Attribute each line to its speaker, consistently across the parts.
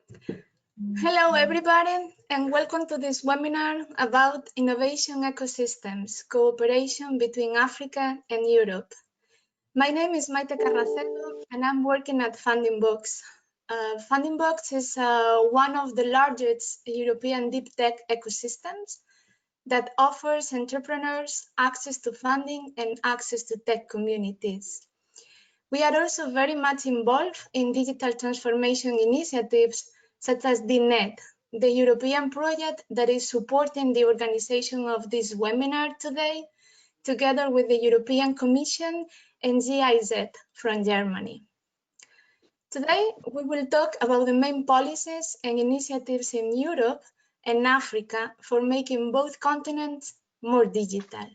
Speaker 1: Hello, everybody, and welcome to this webinar about innovation ecosystems, cooperation between Africa and Europe. My name is Maite Carracedo, and I'm working at Funding Box. Funding Box is one of the largest European deep tech ecosystems that offers entrepreneurs access to funding and access to tech communities. We are also very much involved in digital transformation initiatives such as DIHNET, the European project that is supporting the organization of this webinar today, together with the European Commission and GIZ from Germany. Today, we will talk about the main policies and initiatives in Europe and Africa for making both continents more digital.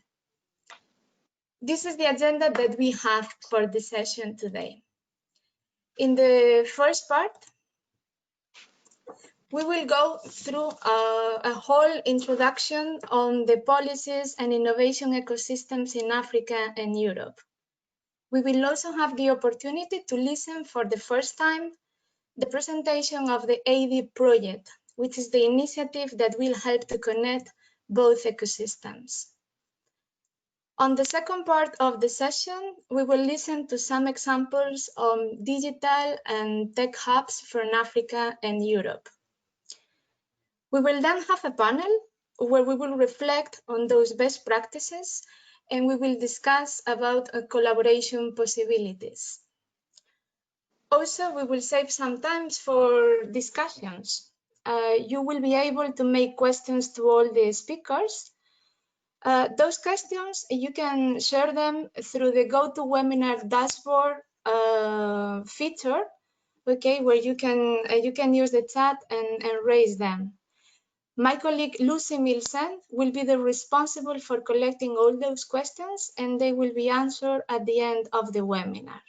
Speaker 1: This is the agenda that we have for the session today. In the first part, we will go through a whole introduction on the policies and innovation ecosystems in Africa and Europe. We will also have the opportunity to listen for the first time the presentation of the AD project, which is the initiative that will help to connect both ecosystems. On the second part of the session, we will listen to some examples on digital and tech hubs from Africa and Europe. We will then have a panel where we will reflect on those best practices and we will discuss about collaboration possibilities. Also, we will save some time for discussions. You will be able to make questions to all the speakers. Those questions, you can share them through the GoToWebinar dashboard feature, okay, where you can use the chat and raise them. My colleague Lucy Milsen will be the responsible for collecting all those questions, and they will be answered at the end of the webinar.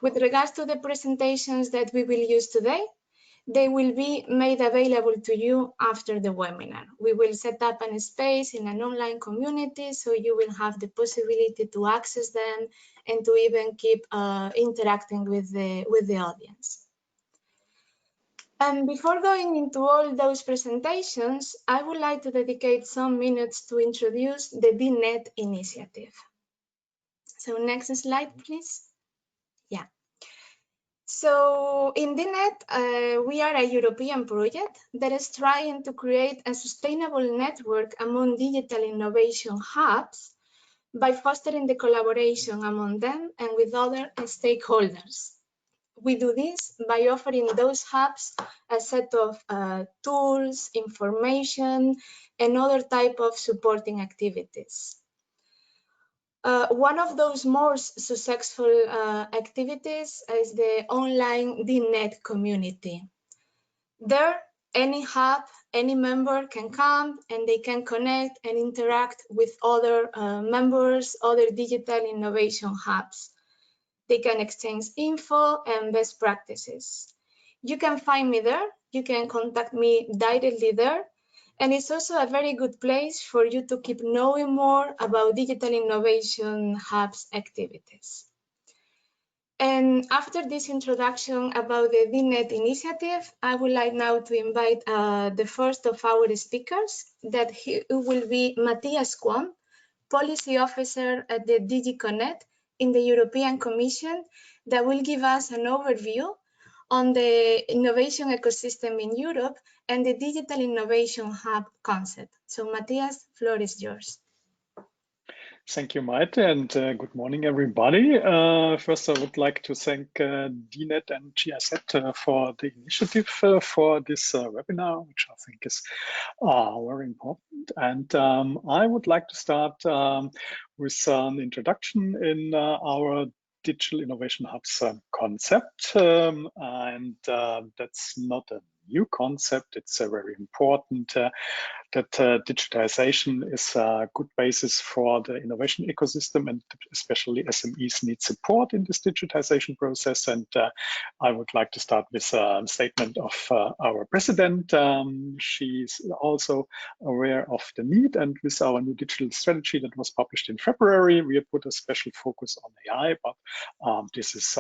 Speaker 1: With regards to the presentations that we will use today, they will be made available to you after the webinar. We will set up a space in an online community, so you will have the possibility to access them and to even keep interacting with the audience. And before going into all those presentations, I would like to dedicate some minutes to introduce the DIHNET initiative. So next slide, please. Yeah. So in DIHNET, we are a European project that is trying to create a sustainable network among digital innovation hubs by fostering the collaboration among them and with other stakeholders. We do this by offering those hubs a set of tools, information, and other type of supporting activities. One of those most successful activities is the online DIHNET community. There, any hub, any member can come and they can connect and interact with other members, other digital innovation hubs. They can exchange info and best practices. You can find me there. You can contact me directly there. And it's also a very good place for you to keep knowing more about digital innovation hubs activities. And after this introduction about the DIHNET initiative, I would like now to invite the first of our speakers, that he will be Matthias Kwam, Policy Officer at the DG Connect in the European Commission, that will give us an overview on the innovation ecosystem in Europe and the digital innovation hub concept. So Matthias, floor is yours.
Speaker 2: Thank you, Maite, and good morning, everybody. First, I would like to thank DIHNET and GIZ for the initiative for this webinar, which I think is very important. And I would like to start with an introduction in our Digital Innovation Hubs concept. And that's not a new concept. It's very important that digitization is a good basis for the innovation ecosystem, and especially SMEs need support in this digitization process. And I would like to start with a statement of our president. She's also aware of the need, and with our new digital strategy that was published in February, we have put a special focus on AI, but this is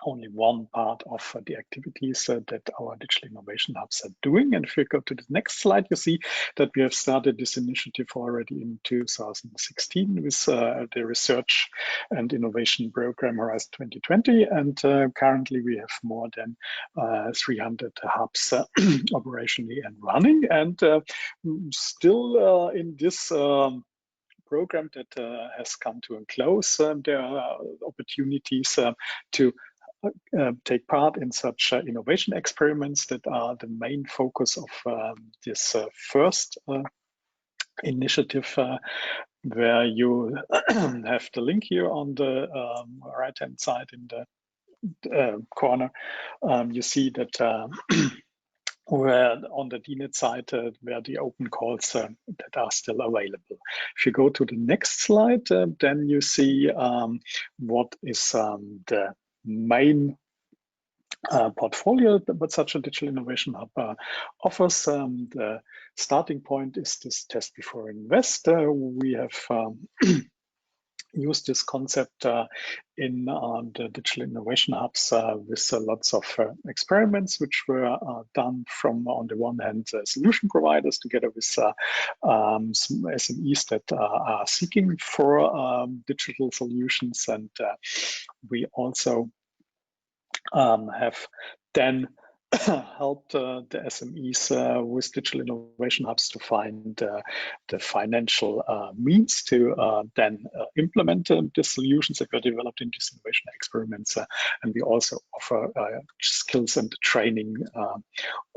Speaker 2: only one part of the activities that our digital innovation hubs are doing. And if we go to the next slide, you see that we have started this initiative already in 2016 with the research and innovation program Horizon 2020. And currently we have more than 300 hubs operationally and running. And still in this program that has come to a close, there are opportunities to take part in such innovation experiments that are the main focus of this first initiative, where you have the link here on the right hand side in the corner. You see that where on the DIHNET side where the open calls that are still available. If you go to the next slide, then you see what is the main portfolio that such a digital innovation hub offers. The starting point is this test before invest. We have used this concept in the digital innovation hubs with lots of experiments which were done from, on the one hand, solution providers together with some SMEs that are seeking for digital solutions. And we also have then helped the SMEs with digital innovation hubs to find the financial means to then implement the solutions that were developed in these innovation experiments. And we also offer skills and training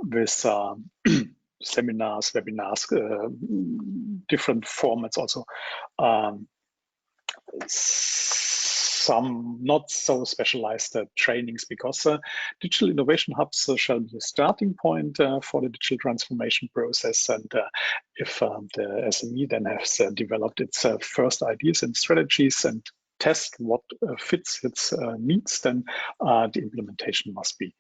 Speaker 2: with seminars, webinars, different formats also. Some not so specialized trainings, because digital innovation hubs shall be a starting point for the digital transformation process. And if the SME then has developed its first ideas and strategies and test what fits its needs, then the implementation must be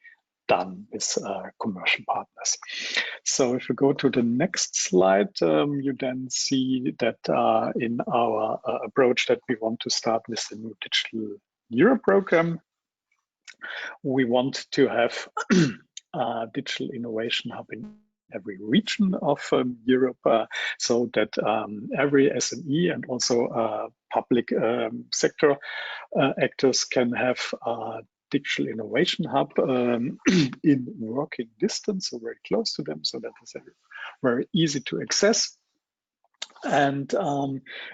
Speaker 2: done with commercial partners. So if we go to the next slide, you then see that in our approach that we want to start with the new Digital Europe program, we want to have a digital innovation hub in every region of Europe, so that every SME and also public sector actors can have digital innovation hub in working distance, so very close to them, so that is very easy to access. And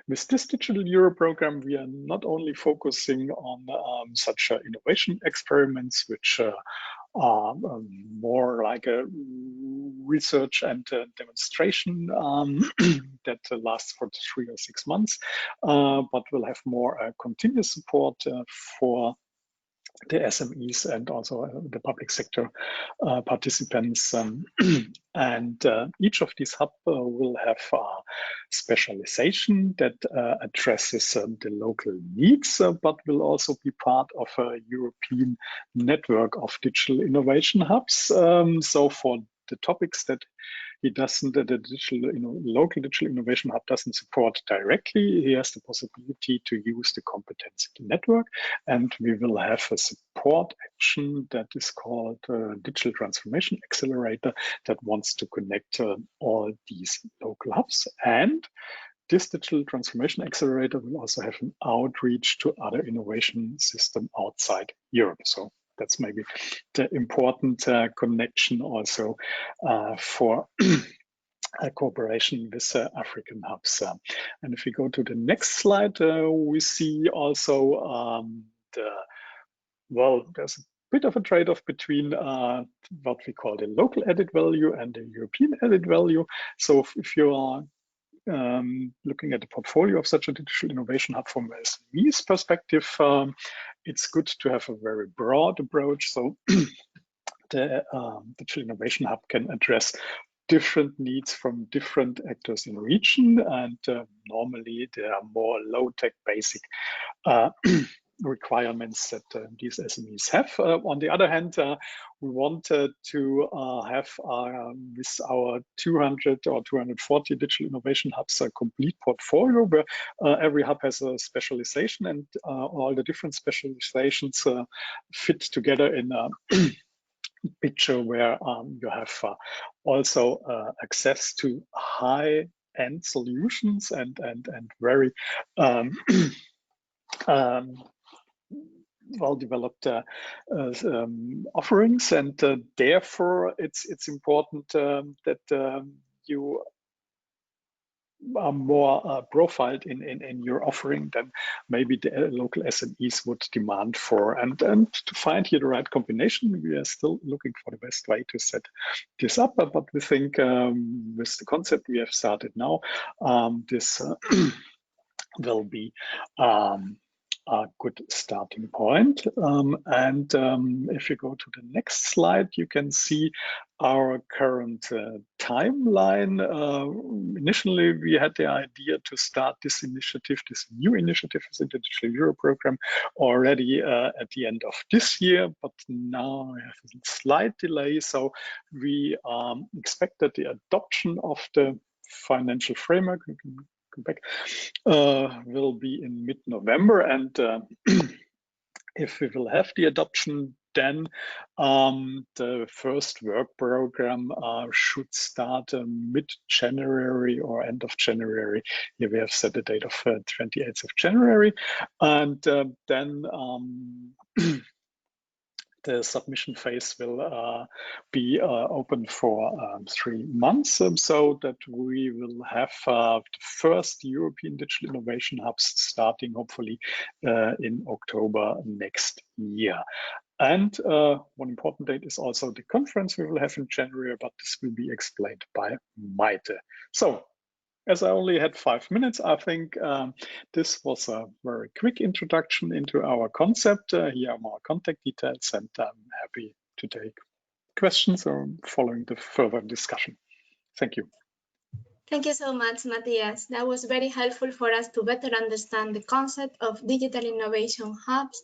Speaker 2: with this Digital Euro program, we are not only focusing on such innovation experiments, which are more like a research and demonstration that lasts for 3 or 6 months, but will have more continuous support for the SMEs and also the public sector participants. And each of these hubs will have specialization that addresses the local needs, but will also be part of a European network of digital innovation hubs. So for the topics that the local digital innovation hub doesn't support directly, he has the possibility to use the competence network, and we will have a support action that is called Digital Transformation Accelerator that wants to connect all these local hubs. And this Digital Transformation Accelerator will also have an outreach to other innovation systems outside Europe. So that's maybe the important connection also for a cooperation with African hubs. And if we go to the next slide, we see also there's a bit of a trade-off between what we call the local added value and the European added value. So if you are looking at the portfolio of such a digital innovation hub from a SME's perspective, it's good to have a very broad approach. So the digital innovation hub can address different needs from different actors in the region, and normally they are more low-tech basic requirements that these SMEs have. On the other hand, we wanted to have with our 200 or 240 digital innovation hubs a complete portfolio where every hub has a specialization, and all the different specializations fit together in a picture where you have also access to high-end solutions and very well-developed offerings, and therefore it's important that you are more profiled in your offering than maybe the local SMEs would demand for. And to find here the right combination, we are still looking for the best way to set this up. But we think with the concept we have started now, this will be a good starting point. And if you go to the next slide, you can see our current timeline. Initially, we had the idea to start this initiative, this new initiative in the Digital Euro program already at the end of this year, but now we have a slight delay. So we expect that the adoption of the financial framework, we can come back, will be in mid-November, and if we will have the adoption, then the first work program should start mid-January or end of January. Here we have set the date of 28th of January, and then the submission phase will be open for 3 months, so that we will have the first European digital innovation hubs starting hopefully in October next year. And one important date is also the conference we will have in January, but this will be explained by Maite. So, as I only had 5 minutes, I think this was a very quick introduction into our concept. Here are more contact details, and I'm happy to take questions or following the further discussion. Thank you.
Speaker 1: Thank you so much, Matthias. That was very helpful for us to better understand the concept of digital innovation hubs.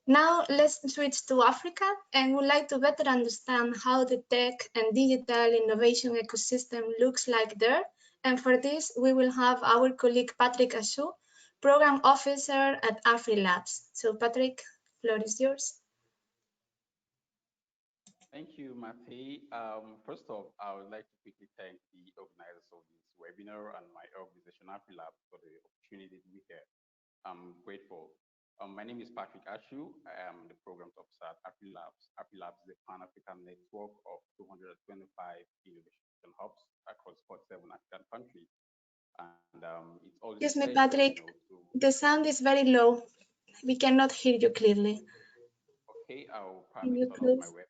Speaker 1: Now let's switch to Africa, and we'd like to better understand how the tech and digital innovation ecosystem looks like there. And for this, we will have our colleague Patrick Ashu, Program Officer at AfriLabs. So Patrick, the floor is yours.
Speaker 3: Thank you, Matthew. First off, I would like to quickly thank the organizers of this webinar and my organization AfriLabs for the opportunity to be here. I'm grateful. My name is Patrick Ashu. I am the Programs Officer at AfriLabs. AfriLabs is a Pan-African network of 225 innovation hubs across 47 African countries. And it's always
Speaker 1: Excuse me, Patrick, the sound is very low. We cannot hear you clearly.
Speaker 3: Okay, I'll probably turn off my web.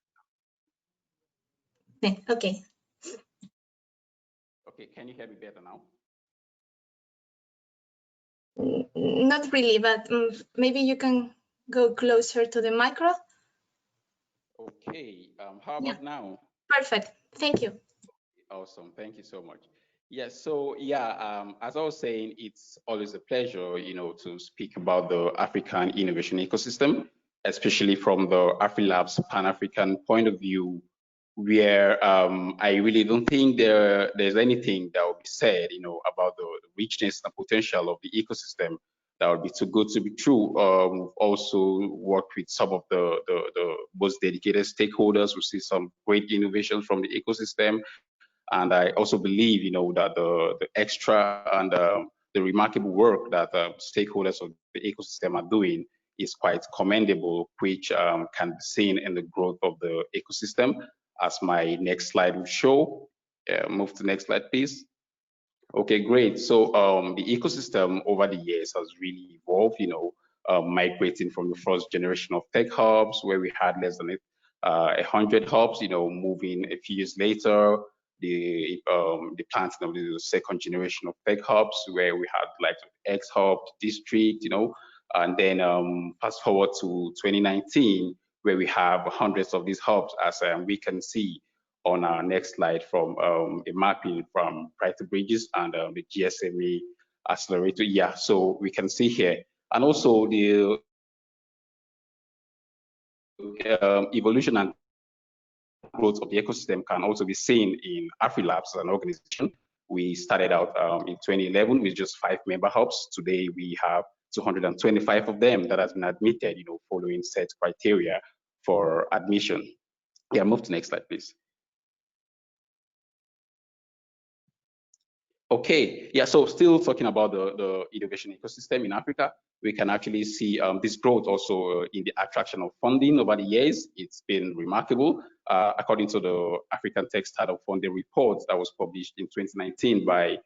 Speaker 1: Okay.
Speaker 3: Okay, can you hear me better now?
Speaker 1: Not really, but maybe you can go closer to the micro.
Speaker 3: Okay, how about now?
Speaker 1: Perfect, thank you.
Speaker 3: Awesome, thank you so much. Yes, so yeah, as I was saying, it's always a pleasure, to speak about the African innovation ecosystem, especially from the AfriLabs Pan-African point of view, where I really don't think there's anything that will be said, about the richness and potential of the ecosystem that would be too good to be true. We've also worked with some of the most dedicated stakeholders. We see some great innovations from the ecosystem. And I also believe, that the extra and the remarkable work that stakeholders of the ecosystem are doing is quite commendable, which can be seen in the growth of the ecosystem, as my next slide will show. Move to the next slide, please. Okay, great. So the ecosystem over the years has really evolved, migrating from the first generation of tech hubs, where we had less than 100 hubs, moving a few years later, the planting of the second generation of tech hubs, where we had like X Hub, District, and then fast forward to 2019, where we have hundreds of these hubs, as we can see on our next slide from a mapping from Brighter Bridges and the GSMA accelerator. Yeah, so we can see here. And also the evolution and growth of the ecosystem can also be seen in AfriLabs as an organization. We started out in 2011 with just 5 member hubs. Today we have 225 of them that has been admitted, following set criteria for admission. Yeah, move to next slide, please. Okay, yeah, so still talking about the innovation ecosystem in Africa, we can actually see this growth also in the attraction of funding over the years. It's been remarkable. According to the African Tech Startup Funding report that was published in 2019 by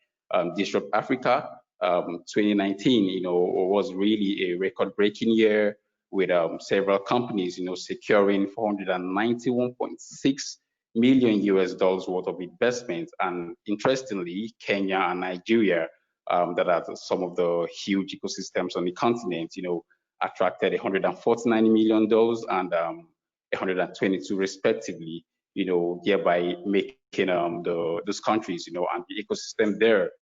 Speaker 3: Disrupt Africa, 2019, was really a record-breaking year with several companies, securing 491.6 million US dollars worth of investment. And interestingly, Kenya and Nigeria, that are some of the huge ecosystems on the continent, attracted $149 million and 122 respectively, thereby making those countries, and the ecosystem there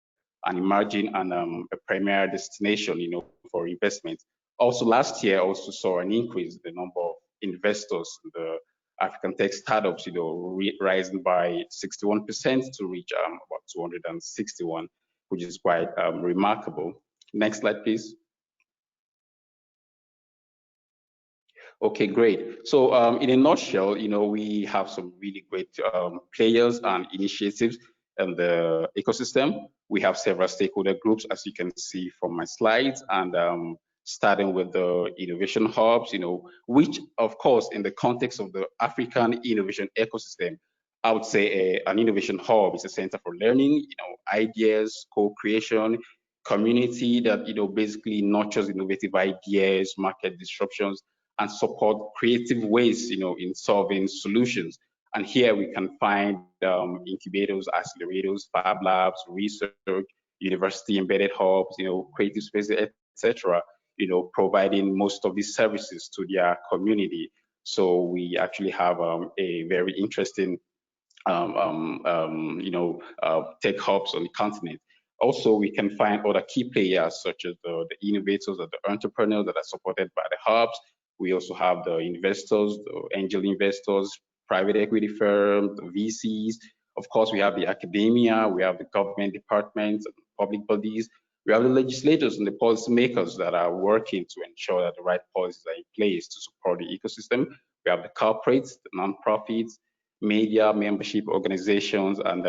Speaker 3: an emerging and a premier destination, for investment. Also last year also saw an increase in the number of investors in the African tech startups, rising by 61% to reach about 261, which is quite remarkable. Next slide, please. Okay, great. So in a nutshell, we have some really great players and initiatives in the ecosystem. We have several stakeholder groups, as you can see from my slides, and starting with the innovation hubs, which of course, in the context of the African innovation ecosystem, I would say an innovation hub is a center for learning, ideas, co-creation, community that, basically nurtures innovative ideas, market disruptions, and support creative ways, in solving solutions. And here we can find incubators, accelerators, fab labs, research, university embedded hubs, creative spaces, etc., providing most of these services to their community. So we actually have a very interesting, tech hubs on the continent. Also, we can find other key players such as the innovators or the entrepreneurs that are supported by the hubs. We also have the investors, the angel investors, private equity firms, the VCs. Of course, we have the academia, we have the government departments, public bodies. We have the legislators and the policymakers that are working to ensure that the right policies are in place to support the ecosystem. We have the corporates, the nonprofits, media, membership organizations, and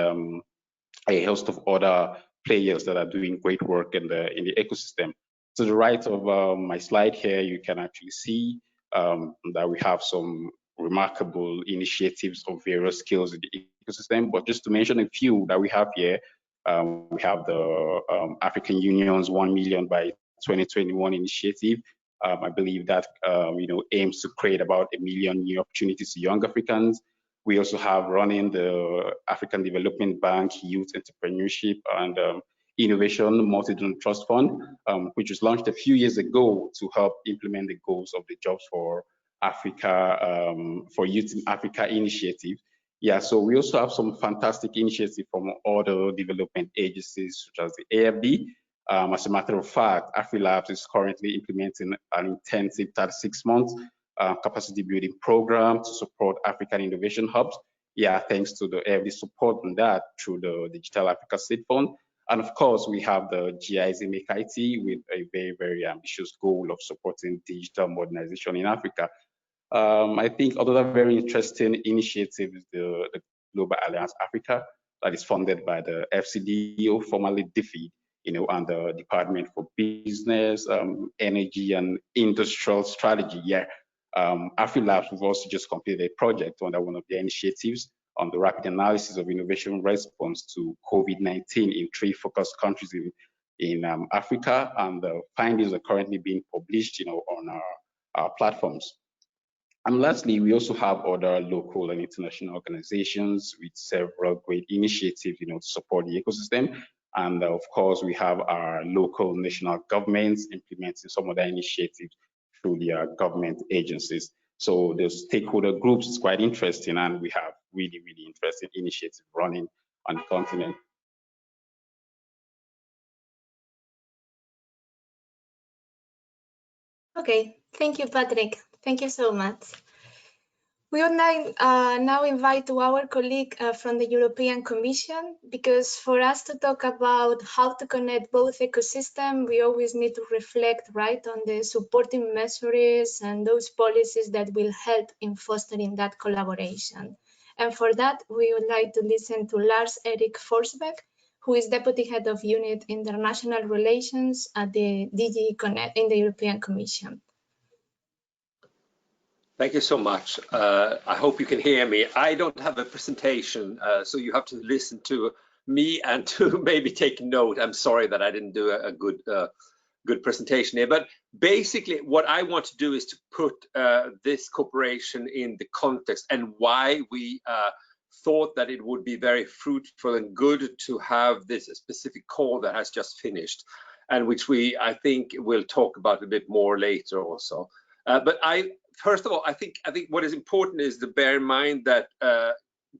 Speaker 3: a host of other players that are doing great work in the ecosystem. To the right of my slide here, you can actually see that we have some remarkable initiatives of various skills in the ecosystem. But just to mention a few that we have here, we have the African Union's 1 million by 2021 initiative. I believe that aims to create about 1 million new opportunities to young Africans. We also have running the African Development Bank Youth Entrepreneurship and Innovation Multi-Donor Trust Fund, which was launched a few years ago to help implement the goals of the Jobs for Africa, for Youth in Africa initiative. Yeah, so we also have some fantastic initiatives from other development agencies, such as the AFD. As a matter of fact, AfriLabs is currently implementing an intensive 36-month capacity building program to support African innovation hubs. Yeah, thanks to the AFD support on that through the Digital Africa Seed Fund. And of course, we have the GIZ Make IT with a very, very ambitious goal of supporting digital modernization in Africa. I think another very interesting initiative is the Global Alliance Africa that is funded by the FCDO, formerly DFID, and the Department for Business, Energy and Industrial Strategy. Yeah, AfriLabs, we've also just completed a project under one of their initiatives on the rapid analysis of innovation response to COVID-19 in 3 focused countries in Africa, and the findings are currently being published, on our platforms. And lastly, we also have other local and international organizations with several great initiatives, to support the ecosystem. And of course, we have our local national governments implementing some of their initiatives through their government agencies. So the stakeholder groups is quite interesting, and we have really, really interesting initiatives running on the continent.
Speaker 1: Okay, thank you, Patrick. Thank you so much. We would like now invite to our colleague from the European Commission, because for us to talk about how to connect both ecosystems, we always need to reflect, right, on the supporting measures and those policies that will help in fostering that collaboration. And for that, we would like to listen to Lars Erik Forsbeck, who is Deputy Head of Unit International Relations at the DG Connect in the European Commission.
Speaker 4: Thank you so much. I hope you can hear me. I don't have a presentation, so you have to listen to me and to maybe take note. I'm sorry that I didn't do a good presentation here, but basically what I want to do is to put this cooperation in the context and why we thought that it would be very fruitful and good to have this specific call that has just finished, and which I think we'll talk about a bit more later also. But first of all, I think what is important is to bear in mind that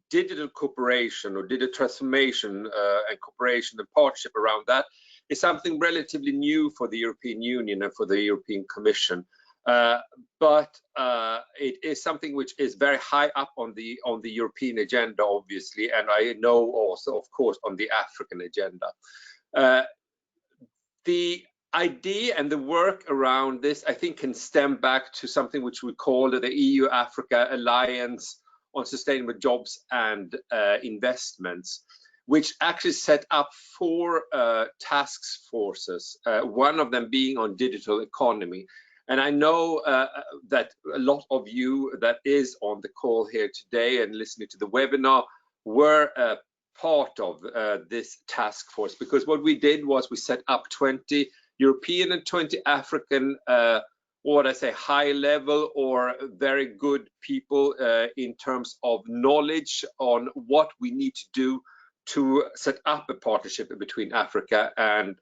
Speaker 4: digital cooperation or digital transformation and cooperation and partnership around that is something relatively new for the European Union and for the European Commission. But it is something which is very high up on the European agenda, obviously, and I know also, of course, on the African agenda. The idea and the work around this, I think, can stem back to something which we call the EU-Africa Alliance on Sustainable Jobs and Investments, which actually set up 4 task forces, one of them being on digital economy. And I know that a lot of you that is on the call here today and listening to the webinar were part of this task force, because what we did was we set up 20 European and 20 African, what I say, high level or very good people in terms of knowledge on what we need to do to set up a partnership between Africa and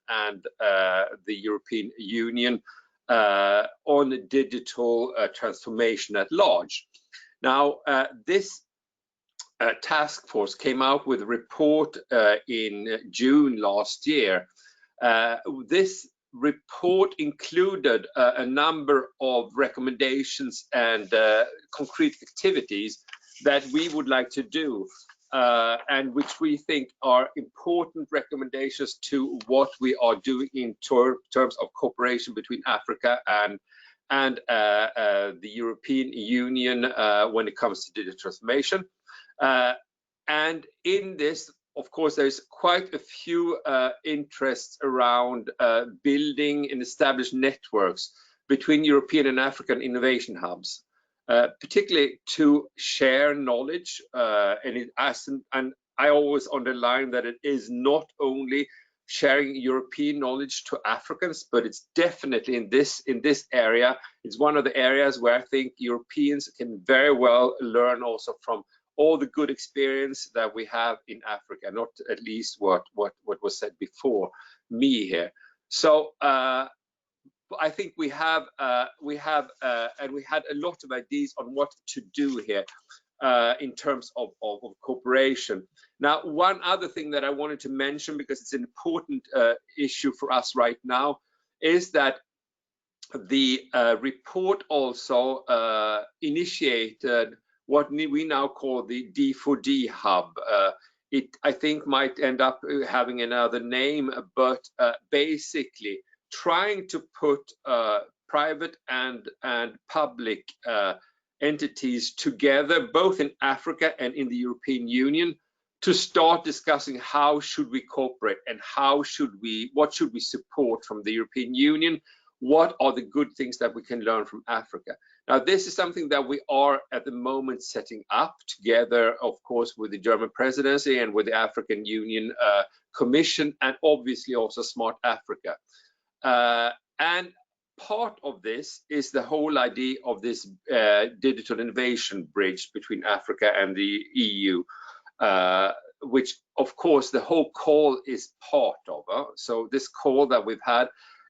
Speaker 4: the European Union on digital transformation at large. Now, this task force came out with a report in June last year. This report included a number of recommendations and concrete activities that we would like to do, and which we think are important recommendations to what we are doing in terms of cooperation between Africa and the European Union when it comes to digital transformation. And in this, of course, there's quite a few interests around building and established networks between European and African innovation hubs, particularly to share knowledge. And I always underline that it is not only sharing European knowledge to Africans, but it's definitely in this area. It's one of the areas where I think Europeans can very well learn also from all the good experience that we have in Africa, not at least what was said before me here. So I think we have and we had a lot of ideas on what to do here in terms of cooperation. Now, one other thing that I wanted to mention, because it's an important issue for us right now, is that the report also initiated what we now call the D4D hub. It, I think, might end up having another name, but basically trying to put private and public entities together, both in Africa and in the European Union, to start discussing how should we cooperate and what should we support from the European Union. What are the good things that we can learn from Africa? Now, this is something that we are at the moment setting up together, of course, with the German presidency and with the African Union Commission, and obviously also Smart Africa. And part of this is the whole idea of this digital innovation bridge between Africa and the EU, which, of course, the whole call is part of. So this call that we've had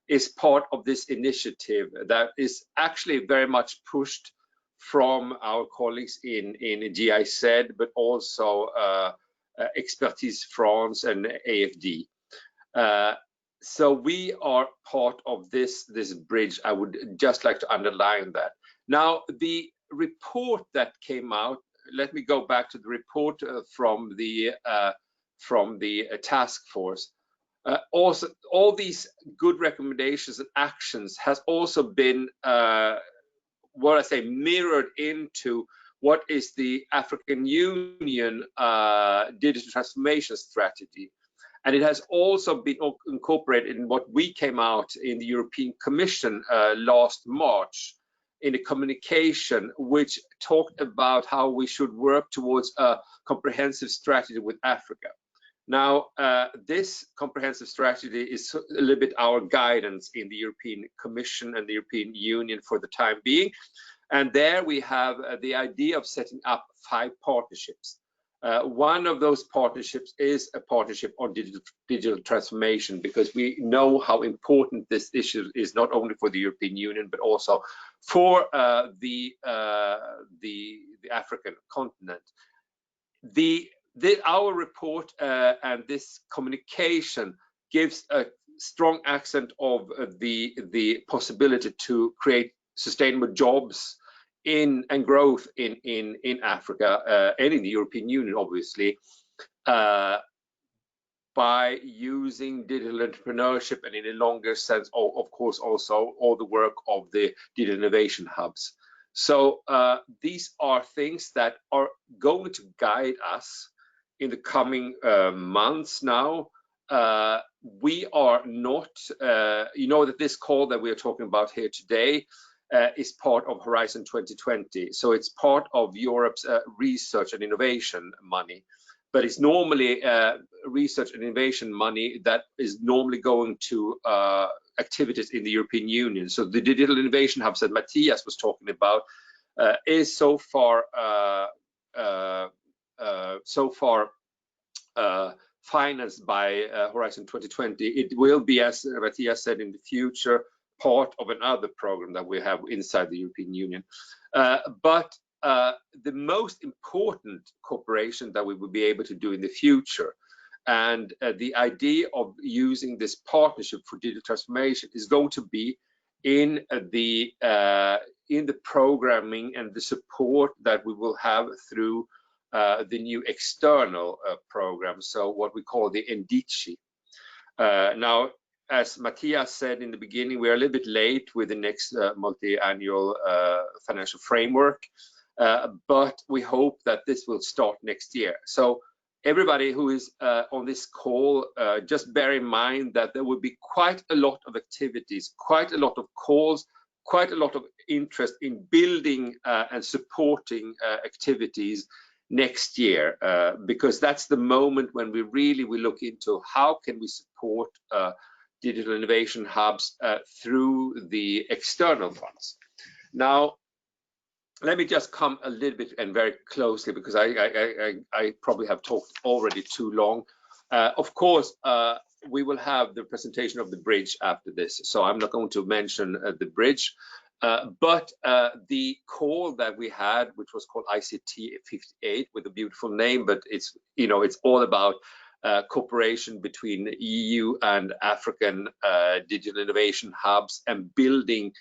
Speaker 4: is part of this initiative that is actually very much pushed from our colleagues in GIZ, but also Expertise France and AFD. So we are part of this bridge. I would just like to underline that. Now, the report that came out, let me go back to the report from the task force. Also, all these good recommendations and actions has also been what I say mirrored into what is the African Union digital transformation strategy. And it has also been incorporated in what we came out in the European Commission last March in a communication which talked about how we should work towards a comprehensive strategy with Africa. Now, this comprehensive strategy is a little bit our guidance in the European Commission and the European Union for the time being. And there we have the idea of setting up 5 partnerships. One of those partnerships is a partnership on digital transformation, because we know how important this issue is, not only for the European Union, but also for the African continent. Our report and this communication gives a strong accent of the possibility to create sustainable jobs and growth in Africa and in the European Union, obviously, by using digital entrepreneurship, and in a longer sense, of course, also all the work of the digital innovation hubs. So these are things that are going to guide us in the coming months now. We are not, you know, that this call that we are talking about here today is part of Horizon 2020. So it's part of Europe's research and innovation money. But it's normally research and innovation money that is normally going to activities in the European Union. So the digital innovation hubs that Matthias was talking about is so far financed by Horizon 2020. It will be, as Matthias said, in the future, part of another program that we have inside the European Union. But the most important cooperation that we will be able to do in the future, and the idea of using this partnership for digital transformation, is going to be in the programming and the support that we will have through the new external program, so what we call the NDICHI. Now, as Matthias said in the beginning, we are a little bit late with the next multi-annual financial framework, but we hope that this will start next year. So everybody who is on this call, just bear in mind that there will be quite a lot of activities, quite a lot of calls, quite a lot of interest in building and supporting activities next year, because that's the moment when we really will look into how can we support digital innovation hubs through the external funds. Now, let me just come a little bit and very closely, because I probably have talked already too long. Of course, we will have the presentation of the bridge after this, so I'm not going to mention the bridge. But the call that we had, which was called ICT 58, with a beautiful name, but it's, you know, it's all about cooperation between the EU and African digital innovation hubs, and building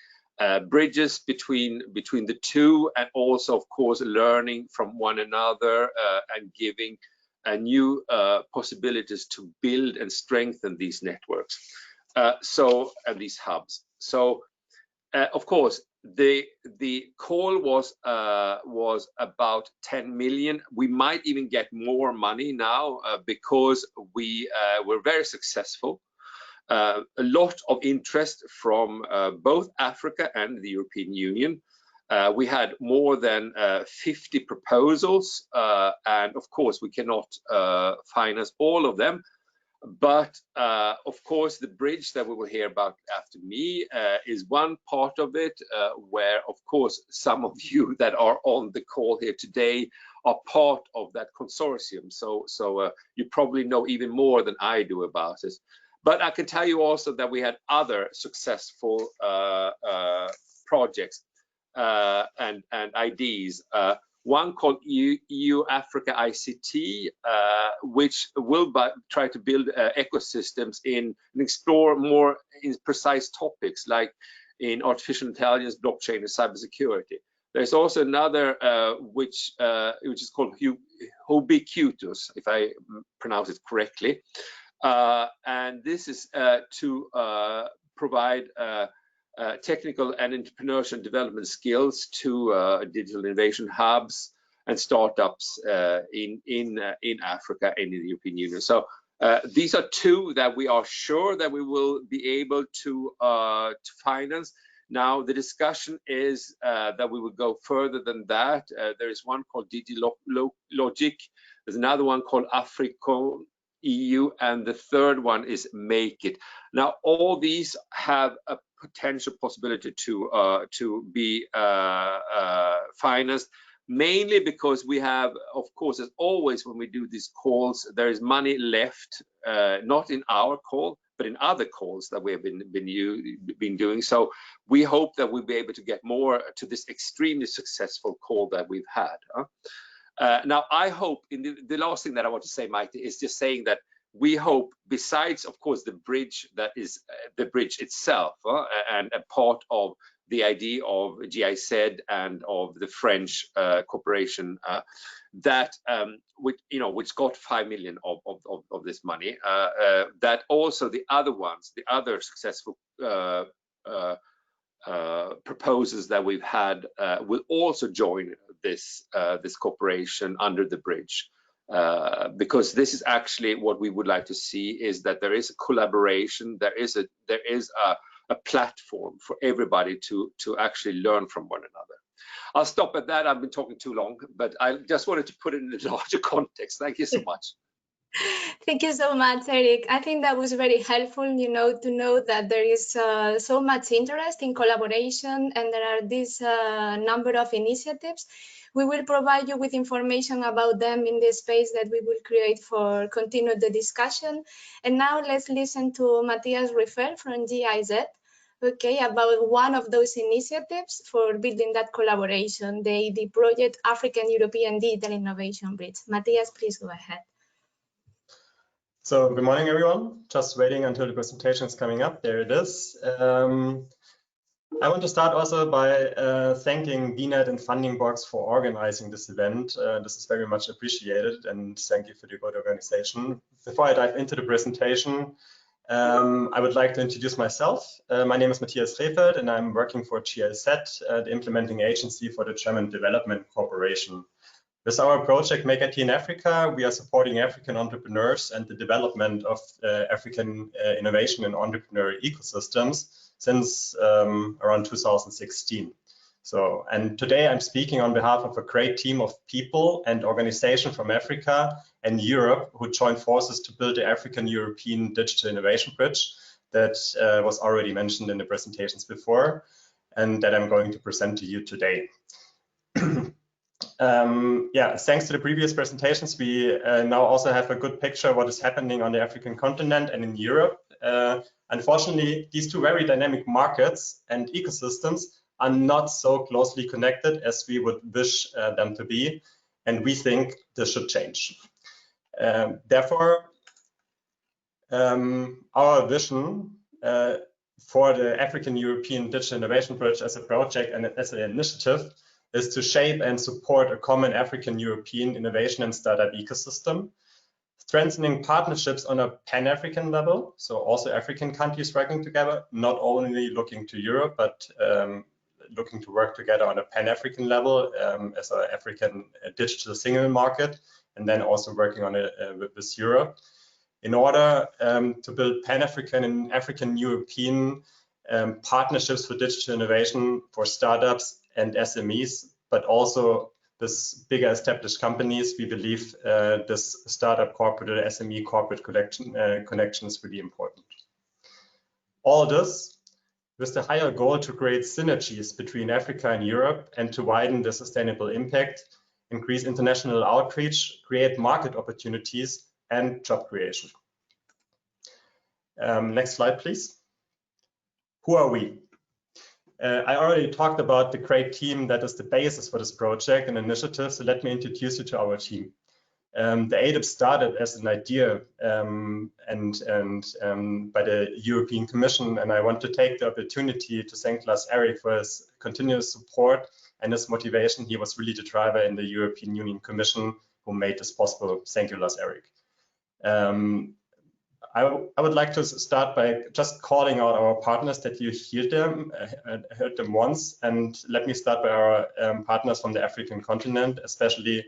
Speaker 4: bridges between the two, and also, of course, learning from one another and giving new possibilities to build and strengthen these networks, and these hubs. So. Of course, the call was about 10 million. We might even get more money now because we were very successful. A lot of interest from both Africa and the European Union. We had more than 50 proposals, and of course we cannot finance all of them. But of course, the bridge that we will hear about after me is one part of it, where, of course, some of you that are on the call here today are part of that consortium. So you probably know even more than I do about it. But I can tell you also that we had other successful projects and ideas. One called EU Africa ICT, which will try to build ecosystems and explore more in precise topics like in artificial intelligence, blockchain, and cybersecurity. There's also another which is called ubiquitous, if I pronounce it correctly, and this is to provide technical and entrepreneurship development skills to digital innovation hubs and startups in Africa and in the European Union. So these are two that we are sure that we will be able to finance. Now the discussion is that we will go further than that. There is one called DigiLogic. There's another one called Africa EU, and the third one is Make It. Now all these have a potential possibility to be financed, mainly because we have, of course, as always when we do these calls, there is money left, not in our call, but in other calls that we have been doing. So we hope that we'll be able to get more to this extremely successful call that we've had. Now, I hope, the last thing that I want to say, Mike, is just saying that we hope, besides, of course, the bridge that is the bridge itself, and a part of the idea of GIZ and of the French corporation that which got 5 million of this money, that also the other ones, the other successful proposals that we've had will also join this cooperation under the bridge, because this is actually what we would like to see, is that there is a collaboration, there is a platform for everybody to actually learn from one another. I'll stop at that. I've been talking too long, but I just wanted to put it in a larger context. Thank you so much.
Speaker 1: Thank you so much, Eric. I think that was very helpful, to know that there is so much interest in collaboration, and there are this number of initiatives. We will provide you with information about them in the space that we will create for continue the discussion. And now let's listen to Matthias Riffer from GIZ, about one of those initiatives for building that collaboration, the project African-European Digital Innovation Bridge. Matthias, please go ahead.
Speaker 5: So good morning, everyone. Just waiting until the presentation is coming up. There it is. I want to start also by thanking DIHNET and Funding Box for organizing this event. This is very much appreciated, and thank you for the good organization. Before I dive into the presentation, I would like to introduce myself. My name is Matthias Rehfeld, and I'm working for GIZ, the implementing agency for the German Development Corporation. With our project Make IT in Africa, we are supporting African entrepreneurs and the development of African innovation and entrepreneurial ecosystems since around 2016. And today I'm speaking on behalf of a great team of people and organizations from Africa and Europe who joined forces to build the African-European Digital Innovation Bridge that was already mentioned in the presentations before, and that I'm going to present to you today. Thanks to the previous presentations, we now also have a good picture of what is happening on the African continent and in Europe. Unfortunately, these two very dynamic markets and ecosystems are not so closely connected as we would wish them to be, and we think this should change. Therefore, our vision for the African-European Digital Innovation Bridge as a project and as an initiative is to shape and support a common African-European innovation and startup ecosystem, strengthening partnerships on a pan-African level, so also African countries working together, not only looking to Europe, but looking to work together on a pan-African level as an African digital single market, and then also working on it with Europe, in order to build pan-African and African-European partnerships for digital innovation for startups and SMEs, but also with bigger established companies. We believe this startup corporate or SME corporate connection is really important. All this with the higher goal to create synergies between Africa and Europe and to widen the sustainable impact, increase international outreach, create market opportunities, and job creation. Next slide, please. Who are we? I already talked about the great team that is the basis for this project and initiative, so let me introduce you to our team. The ADIP started as an idea by the European Commission, and I want to take the opportunity to thank Lars Erik for his continuous support and his motivation. He was really the driver in the European Union Commission who made this possible. Thank you, Lars-Erik. I would like to start by just calling out our partners that you heard them once, and let me start by our partners from the African continent, especially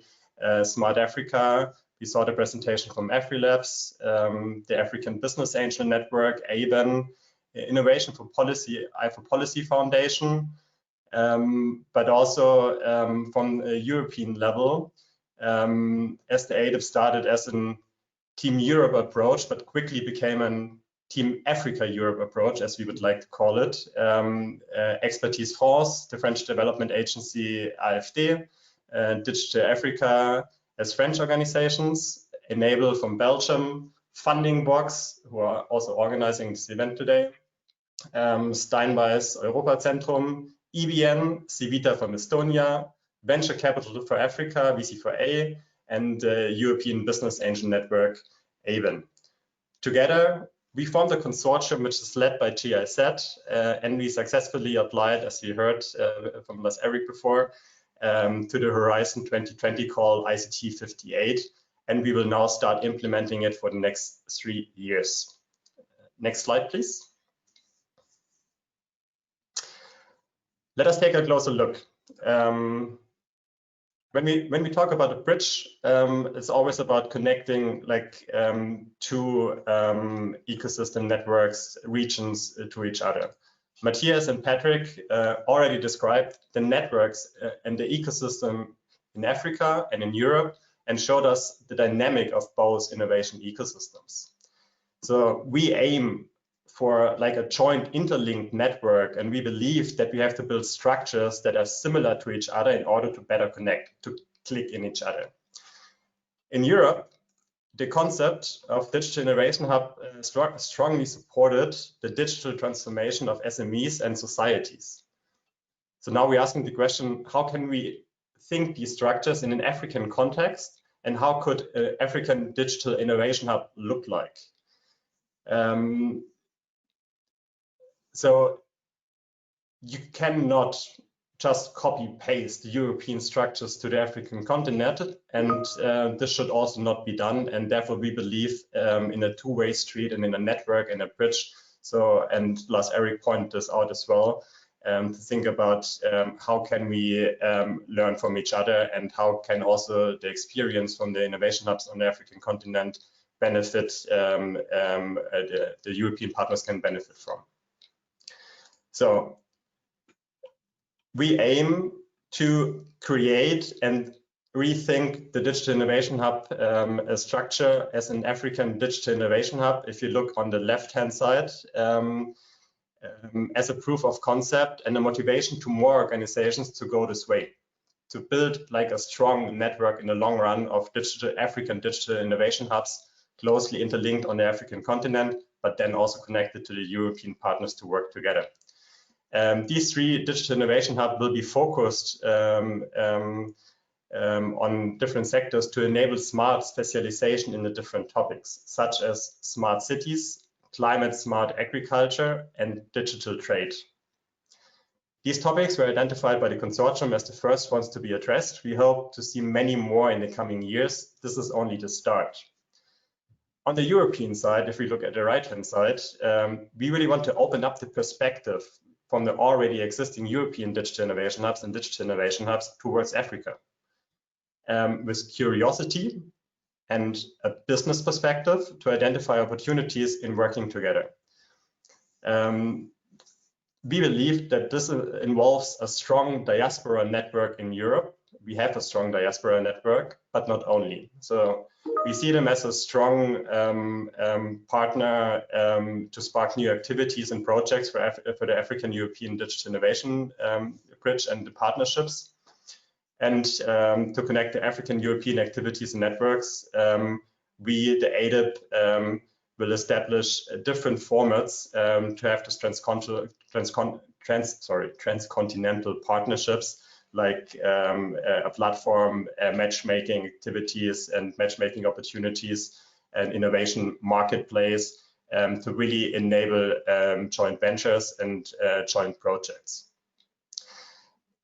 Speaker 5: Smart Africa. We saw the presentation from AfriLabs, the African Business Angel Network, ABAN, Innovation for Policy, I4Policy Foundation, but also from a European level, as the ADIP started as an Team Europe approach, but quickly became a Team Africa Europe approach, as we would like to call it. Expertise France, the French development agency AFD, Digital Africa as French organizations, Enable from Belgium, Funding Box, who are also organizing this event today, Steinbeis Europazentrum, EBN, Civita from Estonia, Venture Capital for Africa, VC4A, and European Business Angel Network, ABAN. Together, we formed a consortium which is led by GIZ, and we successfully applied, as you heard from Lars-Erik before, to the Horizon 2020 call ICT 58, and we will now start implementing it for the next 3 years. Next slide, please. Let us take a closer look. When we talk about a bridge, it's always about connecting like two ecosystem networks, regions to each other. Matthias and Patrick already described the networks and the ecosystem in Africa and in Europe and showed us the dynamic of both innovation ecosystems. So we aim for like a joint interlinked network, and we believe that we have to build structures that are similar to each other in order to better connect, to click in each other. In Europe, the concept of Digital Innovation Hub strongly supported the digital transformation of SMEs and societies. So now we're asking the question, how can we think these structures in an African context, and how could an African Digital Innovation Hub look like? So you cannot just copy paste European structures to the African continent, and this should also not be done. And therefore we believe in a two-way street and in a network and a bridge. So, and Lars-Erik pointed this out as well, to think about how can we learn from each other, and how can also the experience from the innovation hubs on the African continent benefit, the European partners can benefit from. So we aim to create and rethink the Digital Innovation Hub structure as an African Digital Innovation Hub. If you look on the left-hand side, as a proof of concept and a motivation to more organizations to go this way, to build like a strong network in the long run of African Digital Innovation Hubs, closely interlinked on the African continent, but then also connected to the European partners to work together. These three Digital Innovation Hubs will be focused on different sectors to enable smart specialization in the different topics, such as smart cities, climate smart agriculture, and digital trade. These topics were identified by the consortium as the first ones to be addressed. We hope to see many more in the coming years. This is only the start. On the European side, if we look at the right-hand side, we really want to open up the perspective from the already existing European Digital Innovation Hubs and Digital Innovation Hubs towards Africa, with curiosity and a business perspective to identify opportunities in working together. We believe that this involves a strong diaspora network in Europe. We have a strong diaspora network, but not only. So we see them as a strong partner to spark new activities and projects for the African European Digital Innovation Bridge and the partnerships. And to connect the African European activities and networks, we, the ADIP, will establish different formats to have this transcontinental partnerships, like a platform, matchmaking activities and matchmaking opportunities, and innovation marketplace to really enable joint ventures and joint projects.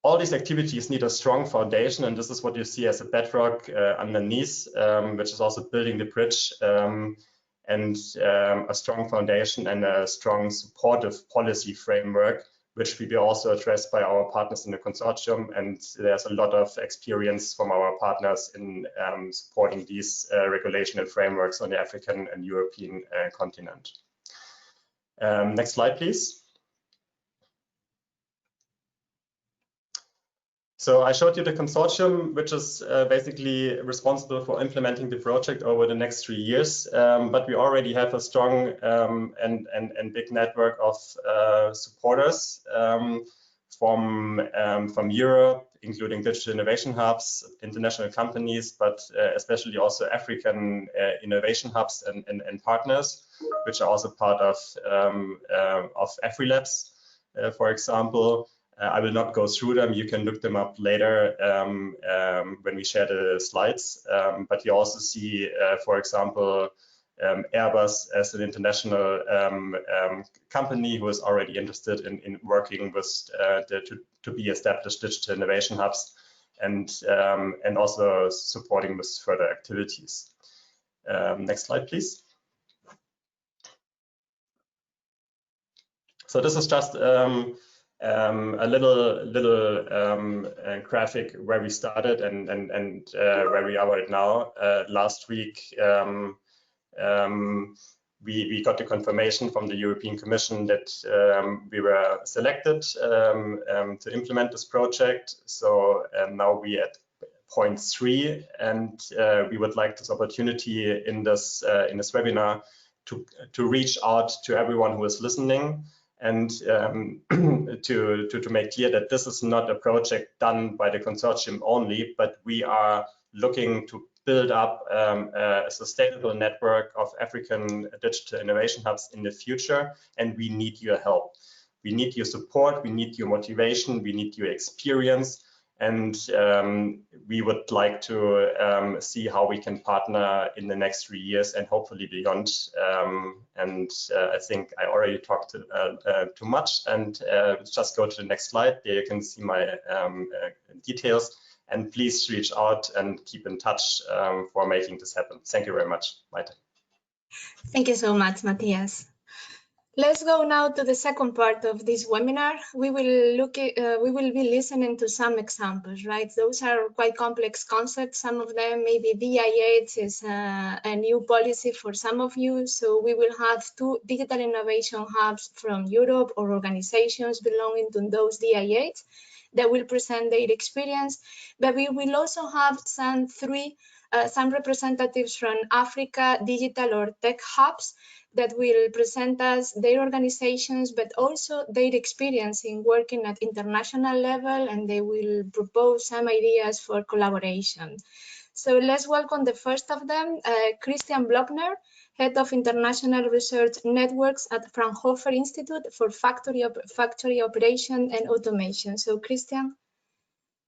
Speaker 5: all these activities need a strong foundation, and this is what you see as a bedrock underneath, which is also building the bridge, and a strong foundation and a strong supportive policy framework, which will be also addressed by our partners in the consortium. And there's a lot of experience from our partners in supporting these regulation and frameworks on the African and European continent. Next slide, please. So I showed you the consortium, which is basically responsible for implementing the project over the next 3 years. But we already have a strong and big network of supporters from Europe, including digital innovation hubs, international companies, but especially also African innovation hubs and partners, which are also part of AfriLabs, for example. I will not go through them. You can look them up later when we share the slides. But you also see, for example, Airbus as an international company who is already interested in working with to be established digital innovation hubs, and also supporting with further activities. Next slide, please. So this is just a little graphic where we started and where we are right now. Last week, we got the confirmation from the European Commission that we were selected to implement this project. So now we at point 3, and we would like this opportunity in this webinar to reach out to everyone who is listening, and to make clear that this is not a project done by the consortium only, but we are looking to build up a sustainable network of African digital innovation hubs in the future, and we need your help. We need your support, we need your motivation, we need your experience, and we would like to see how we can partner in the next 3 years and hopefully beyond. I think I already talked too much, and just go to the next slide. There you can see my details, and please reach out and keep in touch for making this happen. Thank you very much, Maite.
Speaker 1: Thank you so much, Matthias. Let's go now to the second part of this webinar. We will be listening to some examples, right? Those are quite complex concepts. Some of them, maybe DIH is a new policy for some of you. So we will have 2 digital innovation hubs from Europe or organizations belonging to those DIH that will present their experience. But we will also have some representatives from Africa digital or tech hubs that will present us their organizations, but also their experience in working at international level, and they will propose some ideas for collaboration. So let's welcome the first of them, Christian Blockner, Head of International Research Networks at Fraunhofer Institute for Factory Operation and Automation. So Christian,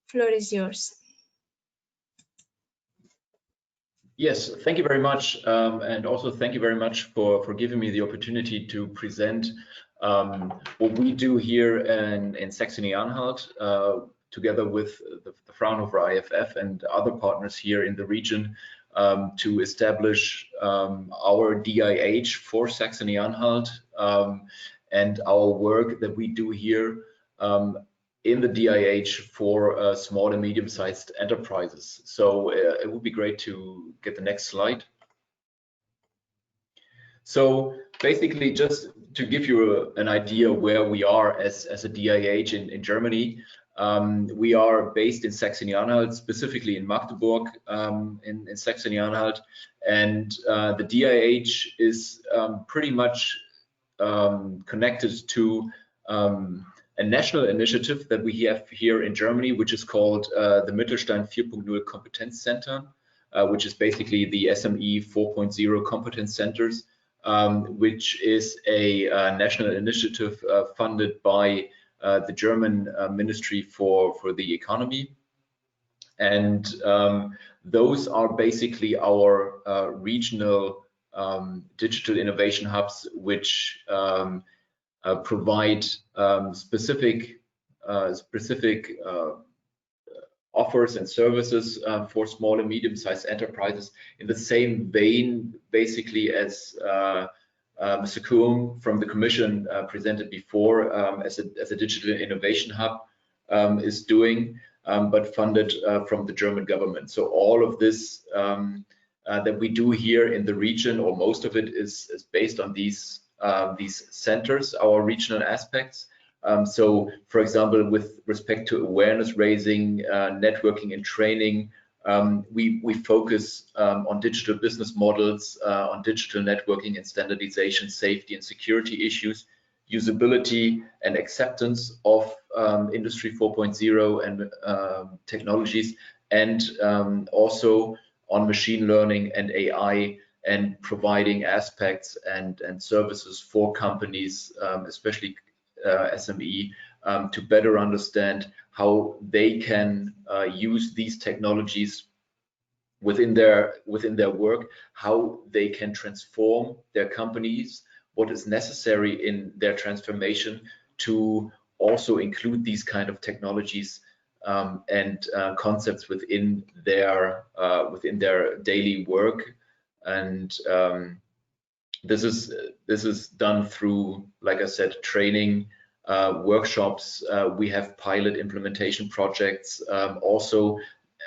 Speaker 1: floor is yours.
Speaker 6: Yes, thank you very much. And also thank you very much for giving me the opportunity to present what we do here in Saxony-Anhalt, together with the Fraunhofer IFF and other partners here in the region, to establish our DIH for Saxony-Anhalt, and our work that we do here in the DIH for small and medium-sized enterprises. So it would be great to get the next slide. So basically, just to give you an idea where we are as a DIH in Germany, we are based in Saxony-Anhalt, specifically in Magdeburg, in Saxony-Anhalt, and the DIH is pretty much connected to a national initiative that we have here in Germany, which is called the Mittelstand 4.0 Competence Center, which is basically the SME 4.0 competence centers, which is a national initiative funded by the German Ministry for the Economy. And those are basically our regional digital innovation hubs, which provide specific specific offers and services for small and medium-sized enterprises in the same vein, basically, as Mr. Kuhn from the Commission presented before as a digital innovation hub is doing, but funded from the German government. So all of this that we do here in the region, or most of it, is based on these centers, our regional aspects. So, for example, with respect to awareness raising, networking and training, we focus on digital business models, on digital networking and standardization, safety and security issues, usability and acceptance of Industry 4.0 and technologies, and also on machine learning and AI, and providing aspects and services for companies, especially SME, to better understand how they can use these technologies within their work, how they can transform their companies, what is necessary in their transformation to also include these kind of technologies and concepts within their daily work. And this is done through, like I said, training, workshops. We have pilot implementation projects, also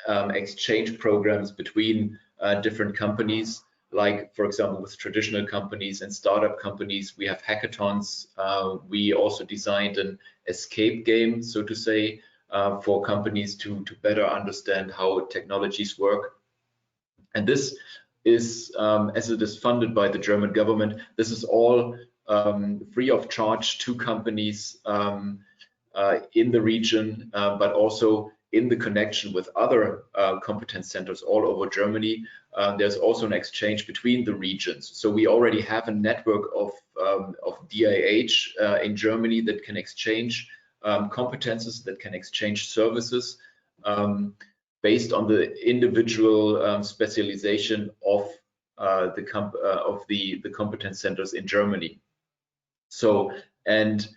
Speaker 6: exchange programs between different companies, like, for example, with traditional companies and startup companies. We have hackathons. We also designed an escape game, so to say, for companies to better understand how technologies work. And this is, as it is funded by the German government, this is all free of charge to companies in the region, but also in the connection with other competence centers all over Germany. There's also an exchange between the regions. So we already have a network of DIH in Germany that can exchange competences, that can exchange services based on the individual specialization of the competence centers in Germany. So, and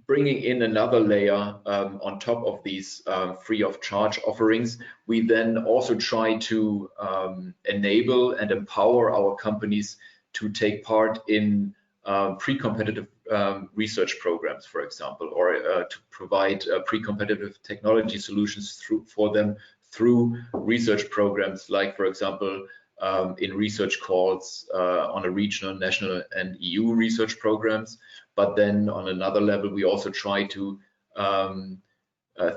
Speaker 6: bringing in another layer on top of these free of charge offerings, we then also try to enable and empower our companies to take part in pre-competitive research programs, for example, or to provide pre-competitive technology solutions for them through research programs, like, for example, in research calls on a regional, national and EU research programs. But then on another level, we also try to,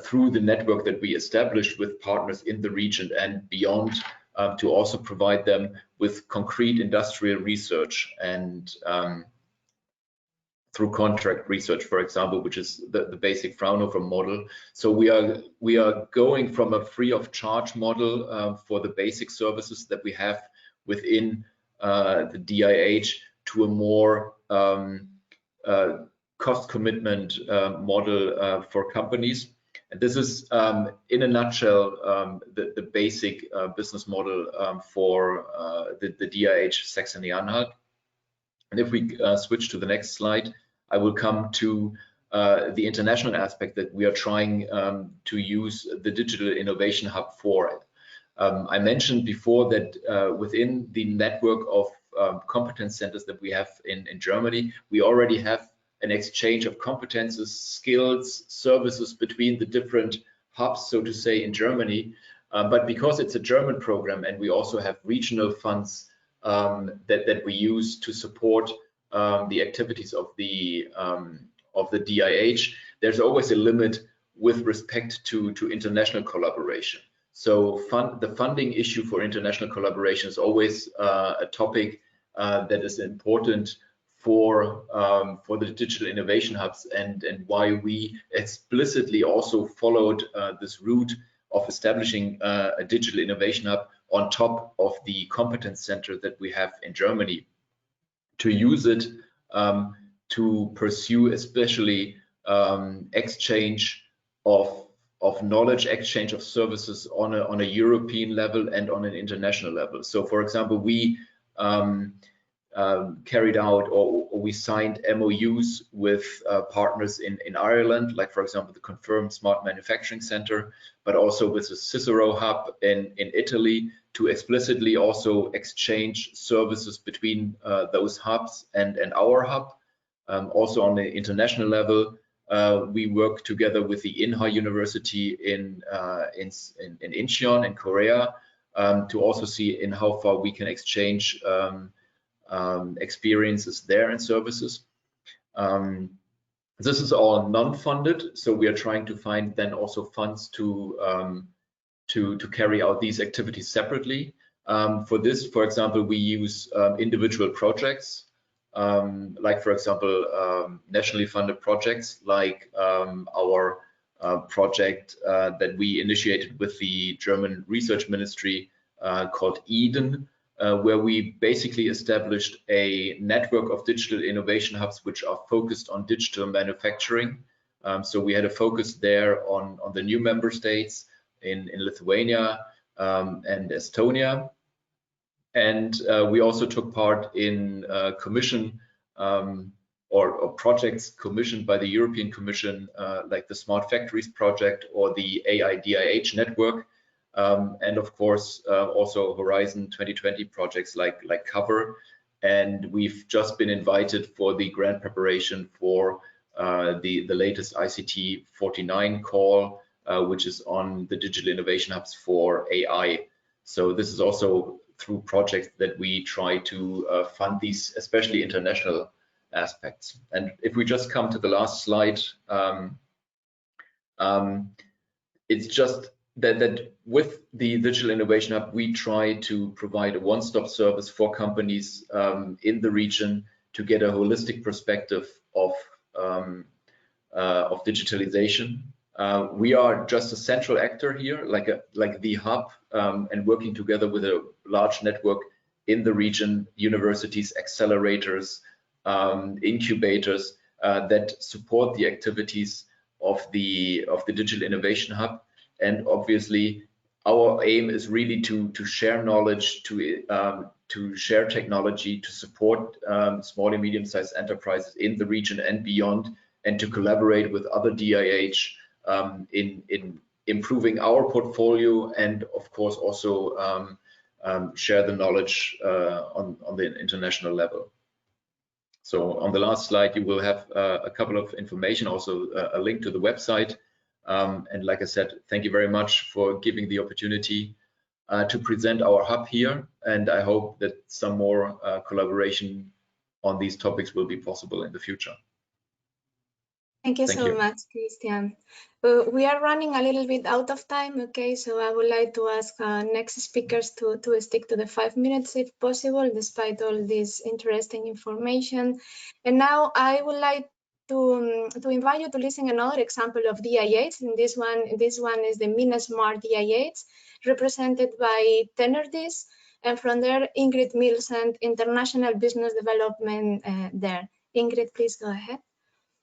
Speaker 6: through the network that we established with partners in the region and beyond, to also provide them with concrete industrial research and through contract research, for example, which is the basic Fraunhofer model. So we are going from a free of charge model for the basic services that we have within the DIH to a more cost commitment model for companies. And this is, in a nutshell, the basic business model for the DIH Saxony-Anhalt. And if we switch to the next slide, I will come to the international aspect that we are trying to use the Digital Innovation Hub for. I mentioned before that within the network of competence centers that we have in Germany, we already have an exchange of competences, skills, services between the different hubs, so to say, in Germany. But because it's a German program and we also have regional funds that we use to support the activities of the DIH, there's always a limit with respect to international collaboration. So the funding issue for international collaboration is always a topic that is important for the digital innovation hubs, and why we explicitly also followed this route of establishing a digital innovation hub on top of the competence center that we have in Germany, to use it to pursue especially exchange of knowledge, exchange of services on a European level and on an international level. So, for example, we carried out, or we signed MOUs with partners in Ireland, like for example the Confirm Smart Manufacturing Center, but also with the Cicero hub in Italy, to explicitly also exchange services between those hubs and our hub. Also on the international level, we work together with the Inha University in Incheon in Korea, to also see in how far we can exchange experiences there and services. This is all non-funded, so we are trying to find then also funds to carry out these activities separately. For this, for example, we use individual projects, like for example nationally funded projects, like our project that we initiated with the German Research Ministry called EDEN, where we basically established a network of digital innovation hubs which are focused on digital manufacturing. So we had a focus there on the new member states in Lithuania and Estonia. And we also took part in commission or projects commissioned by the European Commission, like the Smart Factories project or the AI DIH network. And of course, also Horizon 2020 projects like Cover. And we've just been invited for the grant preparation for the latest ICT 49 call, which is on the digital innovation hubs for AI. So this is also through projects that we try to fund these, especially international aspects. And if we just come to the last slide, it's just that with the Digital Innovation Hub, we try to provide a one-stop service for companies in the region to get a holistic perspective of digitalization. We are just a central actor here, like the hub, and working together with a large network in the region, universities, accelerators, incubators that support the activities of the Digital Innovation Hub. And obviously, our aim is really to share knowledge, to share technology, to support small and medium-sized enterprises in the region and beyond, and to collaborate with other DIH in improving our portfolio, and of course also share the knowledge on the international level. So on the last slide, you will have a couple of information, also a link to the website. And like I said, thank you very much for giving the opportunity to present our hub here. And I hope that some more collaboration on these topics will be possible in the future.
Speaker 1: Thank you so much, Christian. We are running a little bit out of time, okay? So I would like to ask next speakers to stick to the 5 minutes if possible, despite all this interesting information. And now I would like to invite you to listen another example of DIH. And this one is the Mina Smart DIH, represented by Tenerdis, and from there, Ingrid Milsent, International Business Development there. Ingrid, please go ahead.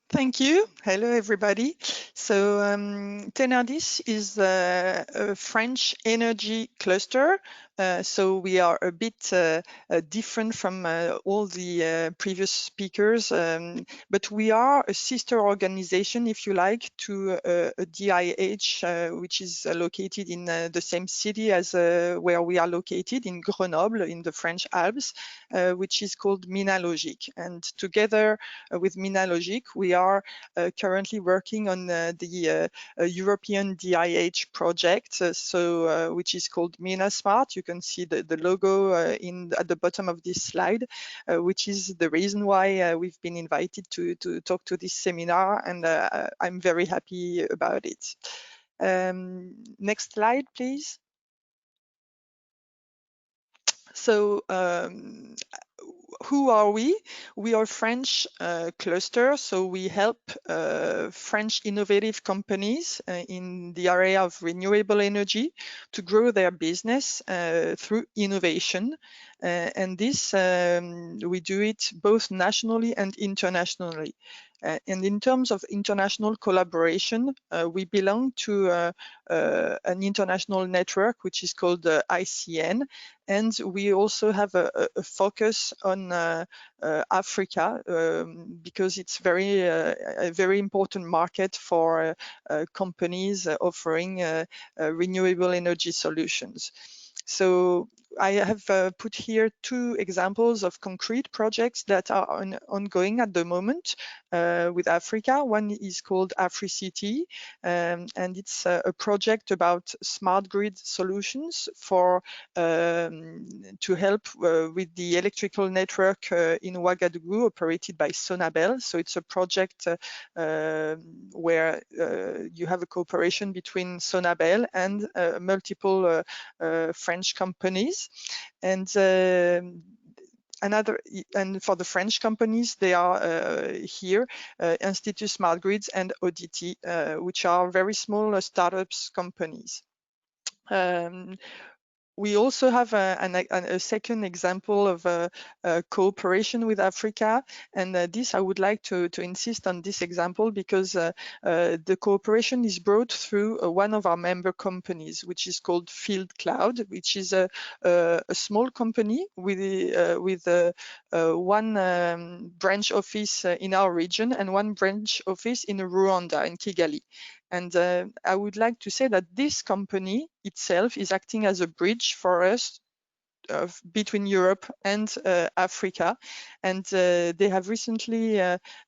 Speaker 7: Thank you. Hello, everybody. So Tenerdis is a French energy cluster. So we are a bit different from all the previous speakers, but we are a sister organization, if you like, to a DIH, which is located in the same city as where we are located, in Grenoble, in the French Alps, which is called Minalogic. And together with Minalogic, we are currently working on the European DIH project, which is called Mina Smart. You can see the logo at the bottom of this slide, which is the reason why we've been invited to talk to this seminar, and I'm very happy about it. Next slide, please. So who are we? We are French cluster, so we help French innovative companies in the area of renewable energy to grow their business through innovation. And this, we do it both nationally and internationally. And in terms of international collaboration, we belong to an international network which is called ICN, and we also have a focus on Africa because it's a very important market for companies offering renewable energy solutions. So I have put here two examples of concrete projects that are ongoing at the moment with Africa. One is called AfriCity, and it's a project about smart grid solutions for to help with the electrical network in Ouagadougou operated by Sonabel. So it's a project where you have a cooperation between Sonabel and multiple French companies. And for the French companies, they are here, Institut Smart Grids and Auditi, which are very small startups companies. We also have a second example of cooperation with Africa, and this I would like to insist on this example because the cooperation is brought through one of our member companies, which is called Field Cloud, which is a small company with one branch office in our region and one branch office in Rwanda, in Kigali. And I would like to say that this company itself is acting as a bridge for us between Europe and Africa, and they have recently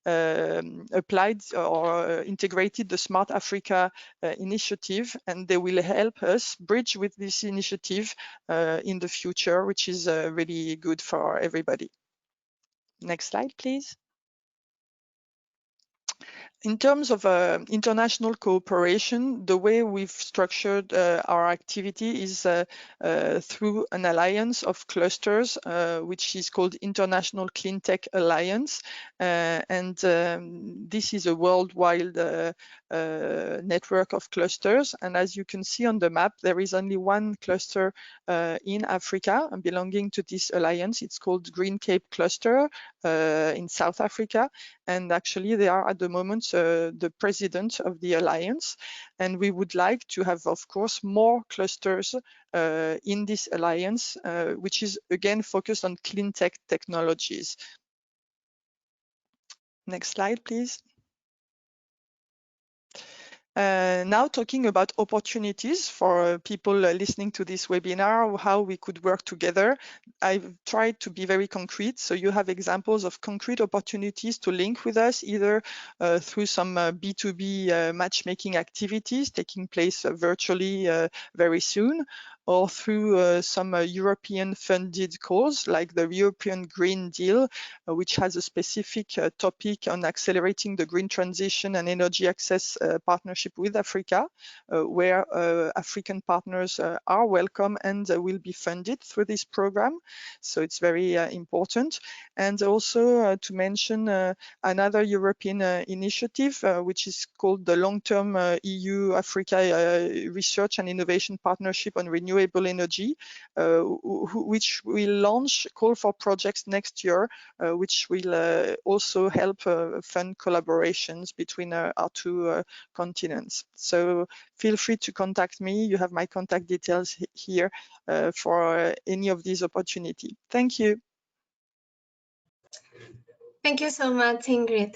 Speaker 7: applied or integrated the Smart Africa initiative, and they will help us bridge with this initiative in the future, which is really good for everybody. Next slide, please. In terms of international cooperation, the way we've structured our activity is through an alliance of clusters, which is called International Clean Tech Alliance. And this is a worldwide network of clusters. And as you can see on the map, there is only one cluster in Africa belonging to this alliance. It's called Green Cape Cluster in South Africa. And actually, they are at the moment the president of the alliance. And we would like to have, of course, more clusters in this alliance, which is again focused on clean tech technologies. Next slide, please. Now talking about opportunities for people listening to this webinar, how we could work together. I've tried to be very concrete, so you have examples of concrete opportunities to link with us, either through some B2B matchmaking activities taking place virtually very soon, or through some European funded calls like the European Green Deal, which has a specific topic on accelerating the green transition and energy access partnership with Africa, where African partners are welcome and will be funded through this program. So it's very important. And also to mention another European initiative, which is called the Long-Term EU-Africa Research and Innovation Partnership on Renewable Energy, which will launch call for projects next year, which will also help fund collaborations between our two continents. So feel free to contact me. You have my contact details here for any of these opportunities. Thank you.
Speaker 1: Thank you so much, Ingrid.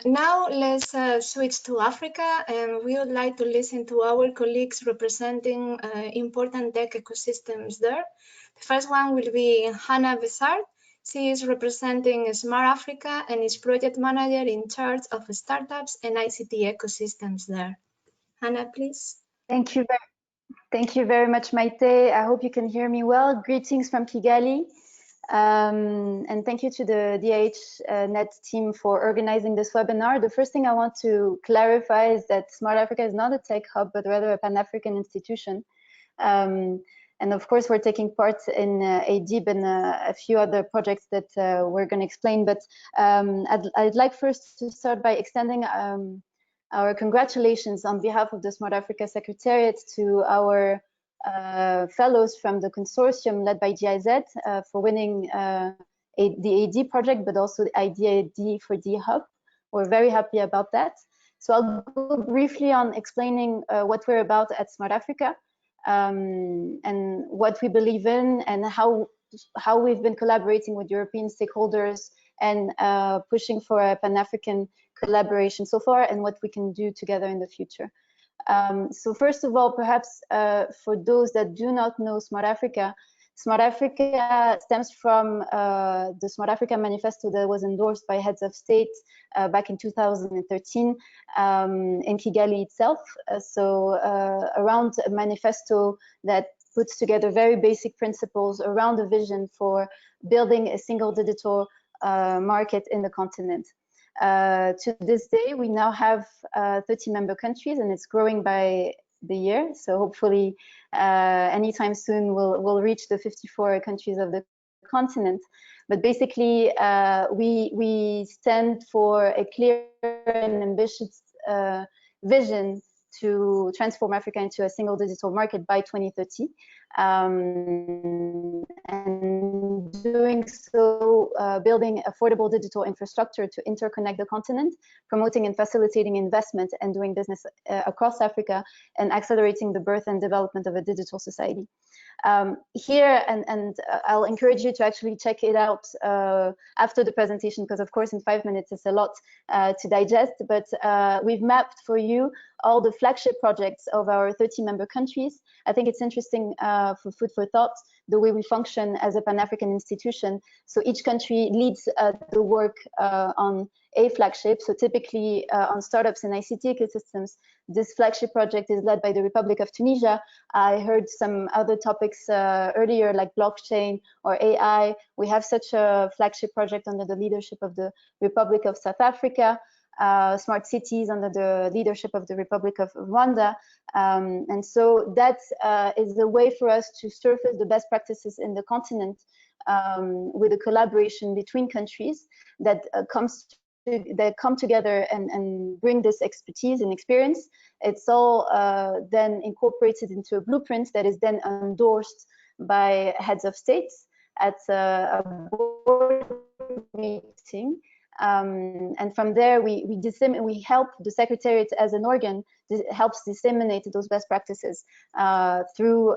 Speaker 1: Now let's switch to Africa, and we would like to listen to our colleagues representing important tech ecosystems there. The first one will be Hannah Besart. She is representing Smart Africa and is project manager in charge of startups and ICT ecosystems there. Hannah, please.
Speaker 8: Thank you very much, Maite. I hope you can hear me well. Greetings from Kigali. And thank you to the DIHNet team for organizing this webinar. The first thing I want to clarify is that Smart Africa is not a tech hub, but rather a Pan-African institution. And of course, we're taking part in ADIB and a few other projects that we're going to explain. But I'd like first to start by extending our congratulations on behalf of the Smart Africa Secretariat to our fellows from the consortium led by GIZ for winning the AD project, but also the IDID for D Hub. we're very happy about that. So I'll go briefly on explaining what we're about at Smart Africa, and what we believe in, and how we've been collaborating with European stakeholders and pushing for a Pan-African collaboration so far, and what we can do together in the future. So first of all, perhaps for those that do not know Smart Africa stems from the Smart Africa Manifesto that was endorsed by heads of state back in 2013 in Kigali itself. So around a manifesto that puts together very basic principles around a vision for building a single digital market in the continent. To this day, we now have 30 member countries, and it's growing by the year. So hopefully anytime soon we'll reach the 54 countries of the continent. But basically we stand for a clear and ambitious vision to transform Africa into a single digital market by 2030. And doing so, building affordable digital infrastructure to interconnect the continent, promoting and facilitating investment and doing business across Africa, and accelerating the birth and development of a digital society. Here, and I'll encourage you to actually check it out after the presentation, because of course in 5 minutes it's a lot to digest, but we've mapped for you all the flagship projects of our 30 member countries. I think it's interesting for food for thought, the way we function as a Pan-African institution. So each country leads the work on a flagship. So typically on startups and ICT ecosystems, this flagship project is led by the Republic of Tunisia. I heard some other topics earlier, like blockchain or AI. We have such a flagship project under the leadership of the Republic of South Africa. Smart cities under the leadership of the Republic of Rwanda. And so that is a way for us to surface the best practices in the continent with a collaboration between countries that come together and bring this expertise and experience. It's all then incorporated into a blueprint that is then endorsed by heads of states at a board meeting. And from there, we help the Secretariat as an organ, helps disseminate those best practices through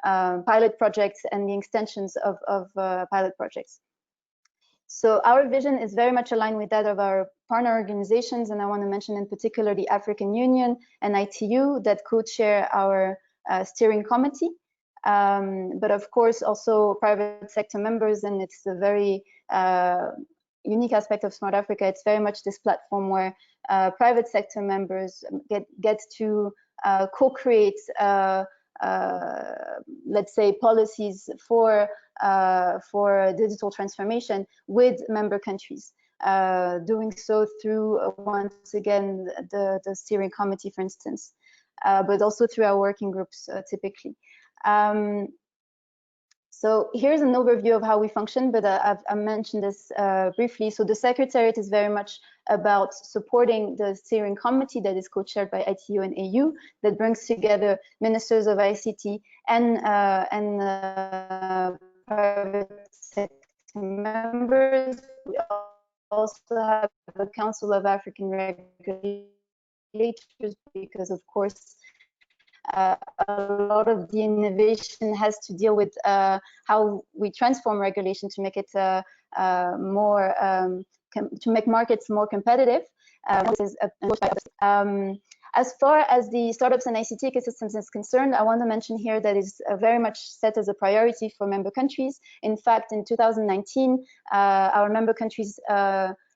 Speaker 8: pilot projects and the extensions of pilot projects. So our vision is very much aligned with that of our partner organizations, and I want to mention in particular the African Union and ITU that co-chair our steering committee. But of course also private sector members, and it's a very unique aspect of Smart Africa. It's very much this platform where private sector members get to co-create, let's say, policies for digital transformation with member countries. Doing so through, once again, the steering committee, for instance, but also through our working groups typically. So here's an overview of how we function, but I've mentioned this briefly. So the Secretariat is very much about supporting the steering committee that is co-chaired by ITU and AU, that brings together ministers of ICT and private sector members. We also have a Council of African Regulators, because of course a lot of the innovation has to deal with how we transform regulation to make it more to make markets more competitive. As far as the startups and ICT ecosystems is concerned, I want to mention here that is very much set as a priority for member countries. In fact, in 2019, our member countries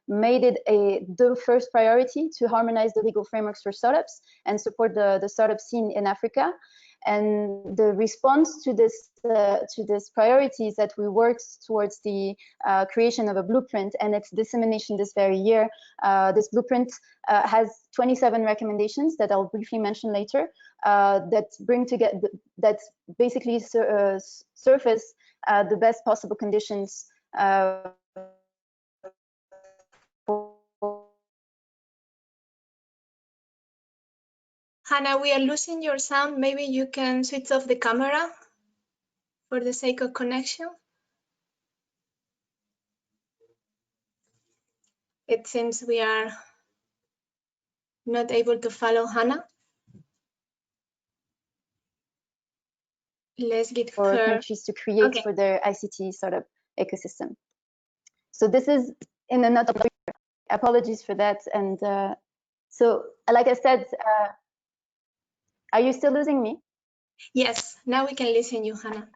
Speaker 8: made it the first priority to harmonize the legal frameworks for startups and support the startup scene in Africa. And the response to this priority is that we worked towards the creation of a blueprint and its dissemination this very year. This blueprint has 27 recommendations that I'll briefly mention later, that bring together, that basically surface the best possible conditions
Speaker 1: Hannah, we are losing your sound. Maybe you can switch off the camera for the sake of connection. It seems we are not able to follow Hannah. Let's get
Speaker 8: for
Speaker 1: her.
Speaker 8: countries to create for their ICT startup ecosystem. So this is in a nutshell. Apologies for that. And so, like I said, are you still losing me?
Speaker 1: Yes, now we can listen you, Hannah.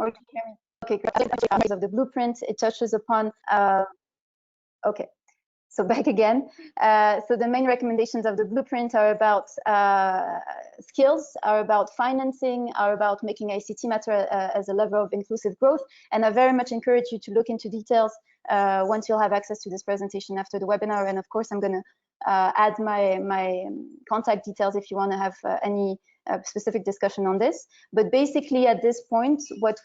Speaker 8: Okay, great. Of the blueprint, it touches upon, okay. So back again. So the main recommendations of the blueprint are about skills, are about financing, are about making ICT matter as a lever of inclusive growth. And I very much encourage you to look into details once you'll have access to this presentation after the webinar. And of course, I'm going to add my contact details if you want to have any specific discussion on this. But basically, at this point, what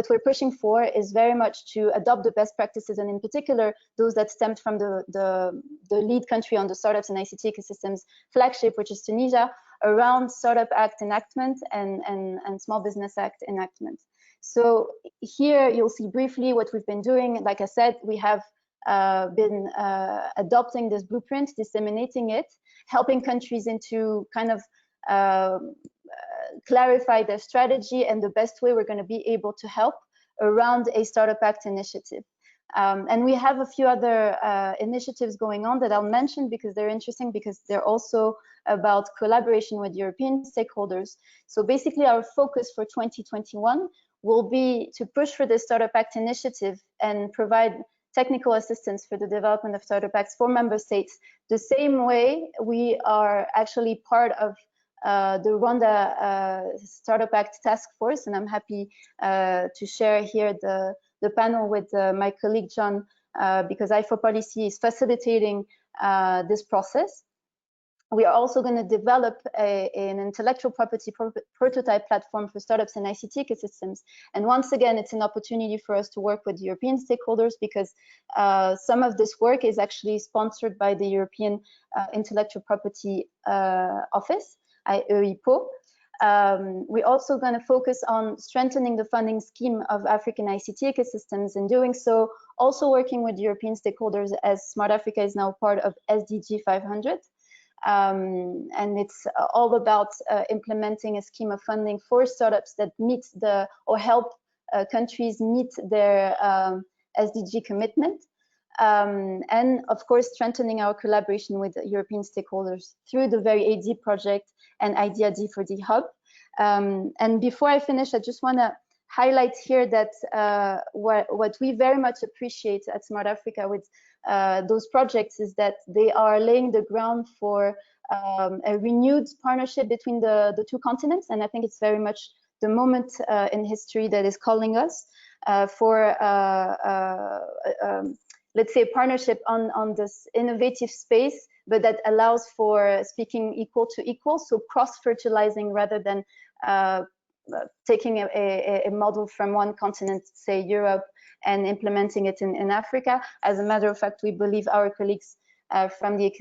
Speaker 8: we're pushing for is very much to adopt the best practices, and in particular, those that stemmed from the lead country on the Startups and ICT Ecosystems flagship, which is Tunisia, around Startup Act enactment and Small Business Act enactment. So here you'll see briefly what we've been doing. Like I said, we have been adopting this blueprint, disseminating it, helping countries into kind of clarify their strategy and the best way we're going to be able to help around a Startup Act initiative. And we have a few other initiatives going on that I'll mention because they're interesting, because they're also about collaboration with European stakeholders. So basically our focus for 2021 will be to push for the Startup Act initiative and provide technical assistance for the development of Startup Acts for member states, the same way we are actually part of the Rwanda Startup Act Task Force, and I'm happy to share here the panel with my colleague John, because i4Policy is facilitating this process. We are also going to develop an intellectual property prototype platform for startups and ICT ecosystems. And once again, it's an opportunity for us to work with European stakeholders, because some of this work is actually sponsored by the European Intellectual Property Office, EIPO. We're also going to focus on strengthening the funding scheme of African ICT ecosystems. In doing so, also working with European stakeholders, as Smart Africa is now part of SDG 500. And it's all about implementing a scheme of funding for startups that meet or help countries meet their SDG commitment. And of course, strengthening our collaboration with European stakeholders through the very AD project and Idea D4D Hub. And before I finish, I just want to highlight here that what we very much appreciate at Smart Africa with those projects is that they are laying the ground for a renewed partnership between the two continents. And I think it's very much the moment in history that is calling us for let's say, a partnership on this innovative space, but that allows for speaking equal to equal, so cross-fertilizing rather than taking a model from one continent, say Europe, and implementing it in Africa. As a matter of fact, we believe our colleagues from the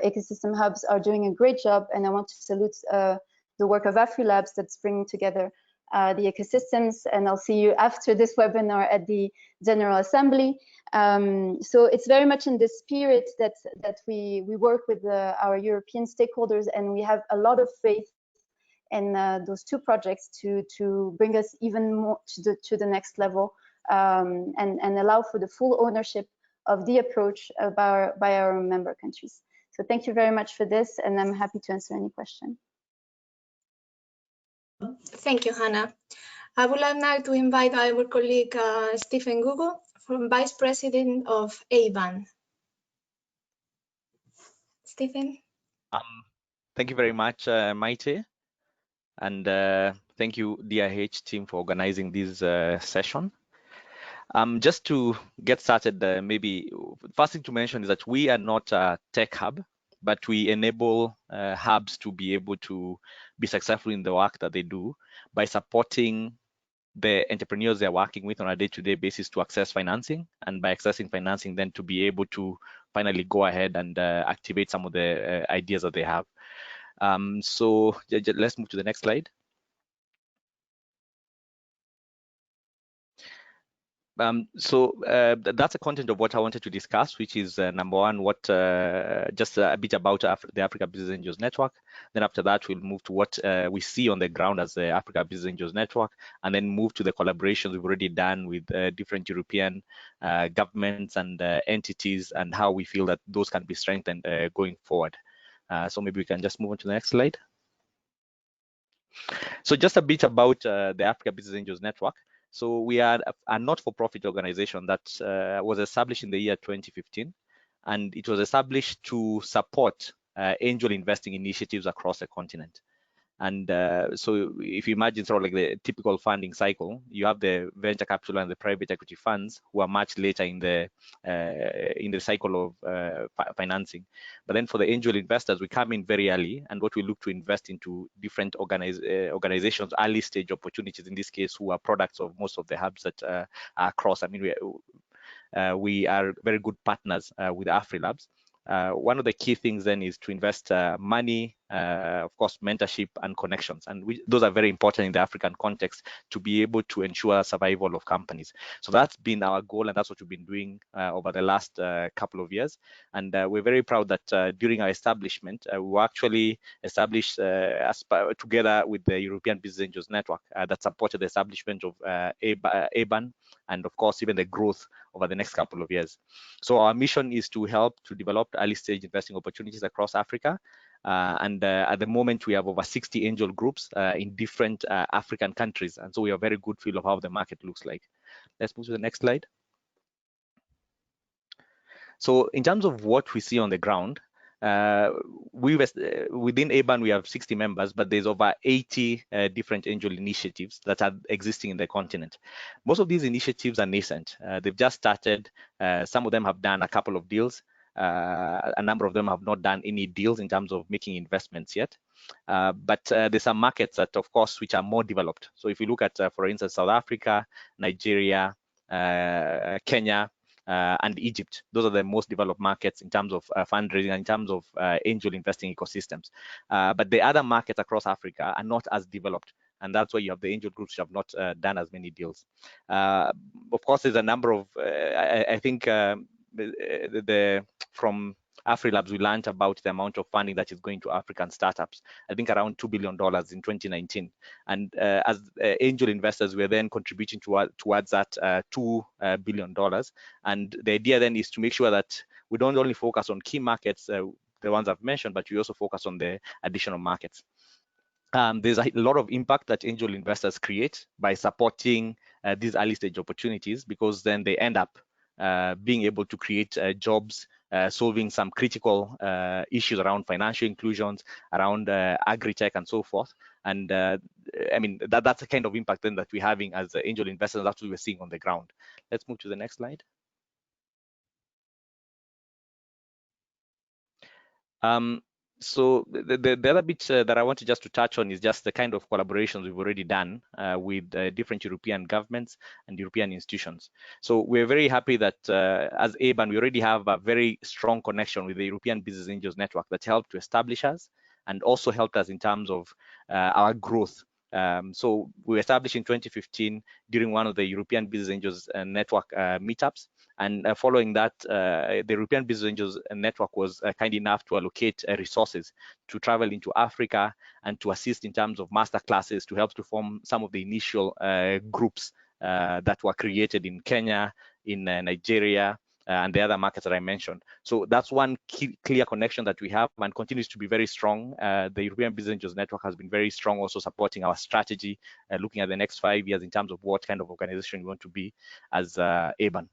Speaker 8: ecosystem hubs are doing a great job, and I want to salute the work of AfriLabs that's bringing together the ecosystems, and I'll see you after this webinar at the General Assembly. So it's very much in this spirit that we work with our European stakeholders, and we have a lot of faith in those two projects to bring us even more to the next level, and allow for the full ownership of the approach by our member countries. So thank you very much for this, and I'm happy to answer any question.
Speaker 1: Thank you, Hannah. I would like now to invite our colleague Stephen Gugu, from Vice President of ABAN. Stephen.
Speaker 9: Thank you very much, Maite, and thank you, DIH team, for organizing this session. Just to get started, maybe first thing to mention is that we are not a tech hub, but we enable hubs to be able to be successful in the work that they do by supporting the entrepreneurs they're working with on a day-to-day basis to access financing, and by accessing financing, then to be able to finally go ahead and activate some of the ideas that they have. So let's move to the next slide. That's the content of what I wanted to discuss, which is number one, what just a bit about the Africa Business Angels Network. Then after that, we'll move to what we see on the ground as the Africa Business Angels Network, and then move to the collaborations we've already done with different European governments and entities, and how we feel that those can be strengthened going forward. So maybe we can just move on to the next slide. So just a bit about the Africa Business Angels Network. So we are a not-for-profit organization that was established in the year 2015, and it was established to support angel investing initiatives across the continent. And so if you imagine sort of like the typical funding cycle, you have the venture capital and the private equity funds who are much later in the cycle of financing. But then for the angel investors, we come in very early, and what we look to invest into different organizations, early stage opportunities, in this case, who are products of most of the hubs that are across. I mean, we are very good partners with AfriLabs. One of the key things then is to invest money, of course, mentorship and connections. And those are very important in the African context to be able to ensure survival of companies. So that's been our goal, and that's what we've been doing over the last couple of years. And we're very proud that during our establishment, we were actually established together with the European Business Angels Network that supported the establishment of ABAN, and of course, even the growth over the next couple of years. So our mission is to help to develop early stage investing opportunities across Africa. And at the moment, we have over 60 angel groups in different African countries. And so we have a very good feel of how the market looks like. Let's move to the next slide. So in terms of what we see on the ground, within ABAN, we have 60 members, but there's over 80 different angel initiatives that are existing in the continent. Most of these initiatives are nascent. They've just started. Some of them have done a couple of deals. A number of them have not done any deals in terms of making investments yet. But there's some markets that, of course, which are more developed. So if you look at, for instance, South Africa, Nigeria, Kenya, and Egypt, those are the most developed markets in terms of fundraising and in terms of angel investing ecosystems. But the other markets across Africa are not as developed. And that's why you have the angel groups which have not done as many deals. Of course, there's a number of, I think, from AfriLabs, we learned about the amount of funding that is going to African startups, I think around $2 billion in 2019. And as angel investors, we're then contributing towards that $2 billion. And the idea then is to make sure that we don't only focus on key markets, the ones I've mentioned, but we also focus on the additional markets. There's a lot of impact that angel investors create by supporting these early stage opportunities, because then they end up being able to create jobs, solving some critical issues around financial inclusions, around agri-tech and so forth. And I mean, that's the kind of impact then that we're having as angel investors. That's what we're seeing on the ground. Let's move to the next slide. So the other bit that I wanted just to touch on is just the kind of collaborations we've already done with different European governments and European institutions. So we're very happy that as ABAN, we already have a very strong connection with the European Business Angels Network that helped to establish us and also helped us in terms of our growth. So we were established in 2015 during one of the European Business Angels Network meetups. And following that, the European Business Angels Network was kind enough to allocate resources to travel into Africa and to assist in terms of master classes to help to form some of the initial groups that were created in Kenya, in Nigeria, and the other markets that I mentioned. So that's one clear connection that we have and continues to be very strong. The European Business Angels Network has been very strong, also supporting our strategy, looking at the next 5 years in terms of what kind of organization we want to be as ABAN.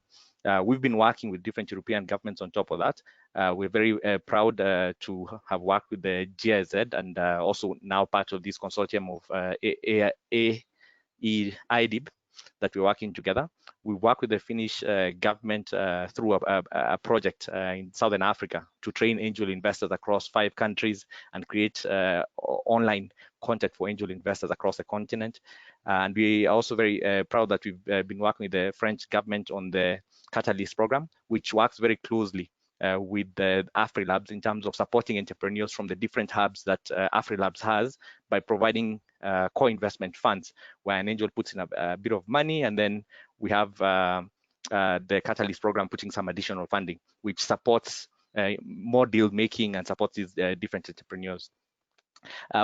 Speaker 9: We've been working with different European governments on top of that. We're very proud to have worked with the GIZ and also now part of this consortium of IDIB that we're working together. We work with the Finnish government through a project in Southern Africa to train angel investors across 5 countries and create online contact for angel investors across the continent. And we are also very proud that we've been working with the French government on the Catalyst program, which works very closely with the AfriLabs in terms of supporting entrepreneurs from the different hubs that AfriLabs has by providing co-investment funds where an angel puts in a bit of money, and then we have the Catalyst program putting some additional funding, which supports more deal making and supports these different entrepreneurs.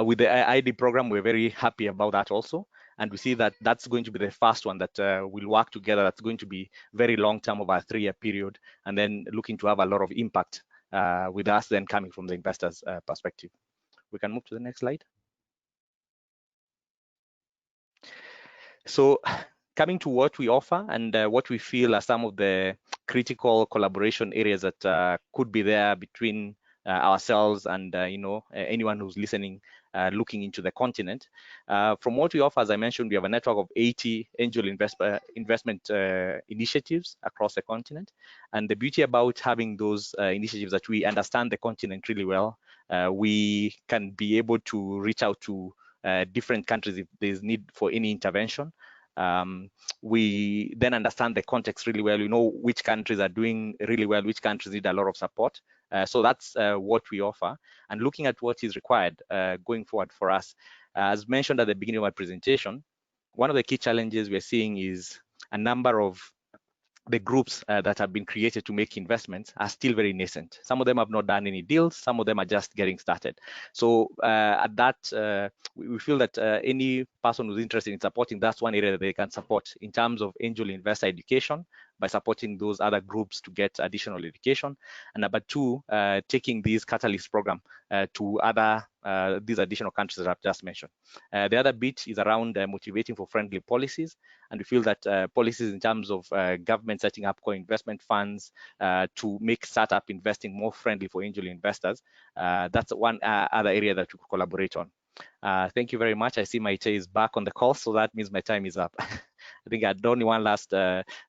Speaker 9: With the ID program, we're very happy about that also. And we see that that's going to be the first one that will work together. That's going to be very long-term, over a 3-year period, and then looking to have a lot of impact with us then coming from the investors' perspective. We can move to the next slide. So coming to what we offer and what we feel are some of the critical collaboration areas that could be there between ourselves and anyone who's listening, looking into the continent. From what we offer, as I mentioned, we have a network of 80 angel investment initiatives across the continent. And the beauty about having those initiatives that we understand the continent really well. We can be able to reach out to different countries if there's need for any intervention. We then understand the context really well. We know which countries are doing really well, which countries need a lot of support. So that's what we offer. And looking at what is required going forward for us, as mentioned at the beginning of my presentation, one of the key challenges we're seeing is a number of the groups that have been created to make investments are still very nascent. Some of them have not done any deals. Some of them are just getting started. So at that, we feel that any person who's interested in supporting, that's one area that they can support in terms of angel investor education by supporting those other groups to get additional education. And number two, taking these Catalyst program to other these additional countries that I've just mentioned. The other bit is around motivating for friendly policies. And we feel that policies in terms of government setting up co-investment funds to make startup investing more friendly for angel investors, that's one other area that we could collaborate on. Thank you very much. I see Maite is back on the call, so that means my time is up. I think I'd only one last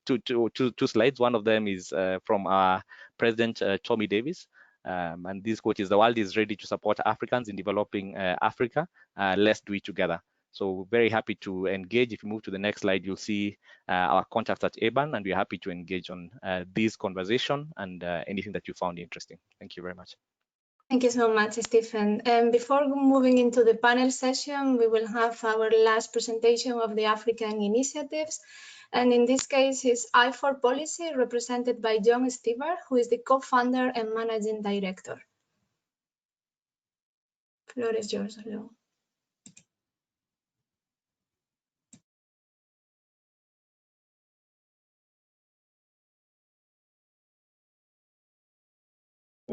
Speaker 9: two slides. One of them is from our President Tommy Davis. And this quote is, "The world is ready to support Africans in developing Africa. Let's do it together." So very happy to engage. If you move to the next slide, you'll see our contacts at ABAN, and we're happy to engage on this conversation and anything that you found interesting. Thank you very much.
Speaker 1: Thank you so much, Stephen. Before moving into the panel session, we will have our last presentation of the African initiatives. And in this case, is I4Policy, represented by John Stever, who is the co-founder and managing director. Floor is yours, John.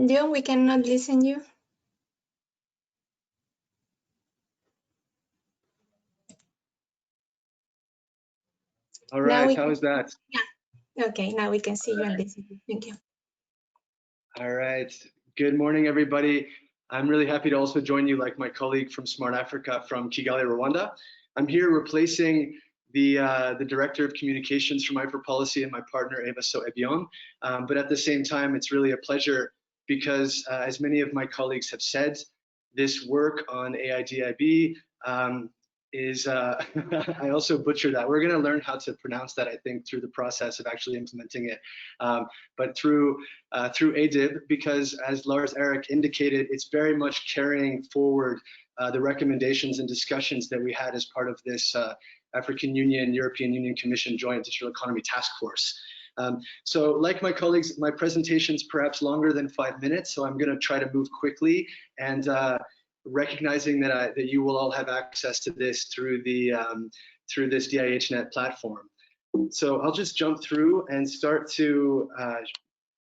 Speaker 1: John, we cannot listen you.
Speaker 10: All right, how is that?
Speaker 1: Yeah, okay, now we can see you and listen. Thank you.
Speaker 10: All right, good morning, everybody. I'm really happy to also join you, like my colleague from Smart Africa from Kigali, Rwanda. I'm here replacing the Director of Communications from I4Policy and my partner, Eva Soebion. But at the same time, it's really a pleasure because as many of my colleagues have said, this work on AIDIB is, I also butchered that. We're going to learn how to pronounce that, I think, through the process of actually implementing it. But through ADIB, because as Lars Erik indicated, it's very much carrying forward the recommendations and discussions that we had as part of this African Union, European Union Commission Joint Digital Economy Task Force. So like my colleagues, my presentation's perhaps longer than 5 minutes, so I'm going to try to move quickly and recognizing that you will all have access to this through the through this DIHNet platform. So I'll just jump through and start to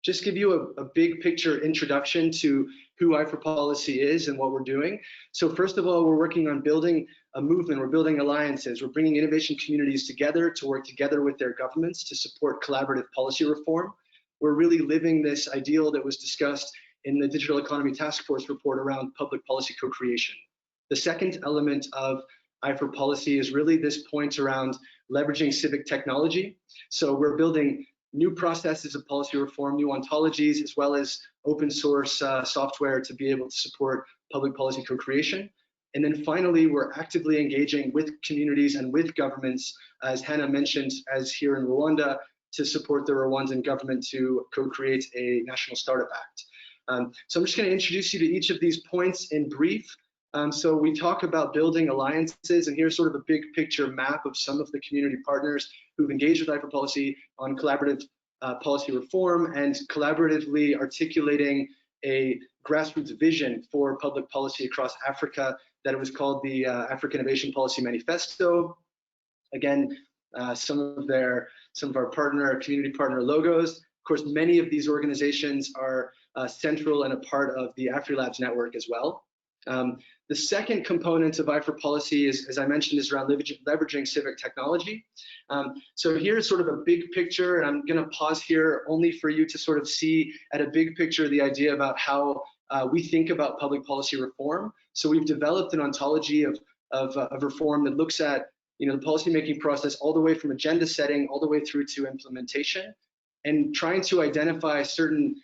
Speaker 10: just give you a big picture introduction to who I4Policy is and what we're doing. So first of all, we're working on building a movement. We're building alliances. We're bringing innovation communities together to work together with their governments to support collaborative policy reform. We're really living this ideal that was discussed in the Digital Economy Task Force report around public policy co-creation. The second element of I4Policy is really this point around leveraging civic technology. So we're building new processes of policy reform, new ontologies, as well as open source software to be able to support public policy co-creation. And then finally, we're actively engaging with communities and with governments, as Hannah mentioned, as here in Rwanda, to support the Rwandan government to co-create a National Startup Act. So I'm just going to introduce you to each of these points in brief. So we talk about building alliances, and here's sort of a big picture map of some of the community partners who've engaged with I4Policy on collaborative policy reform and collaboratively articulating a grassroots vision for public policy across Africa that was called the African Innovation Policy Manifesto. Again, some of our community partner logos. Of course, many of these organizations are central and a part of the AfriLabs network as well. The second component of I4Policy is, as I mentioned, is around leveraging civic technology. So here's sort of a big picture, and I'm going to pause here only for you to sort of see at a big picture the idea about how we think about public policy reform. So we've developed an ontology of reform that looks at the policymaking process all the way from agenda setting all the way through to implementation, and trying to identify certain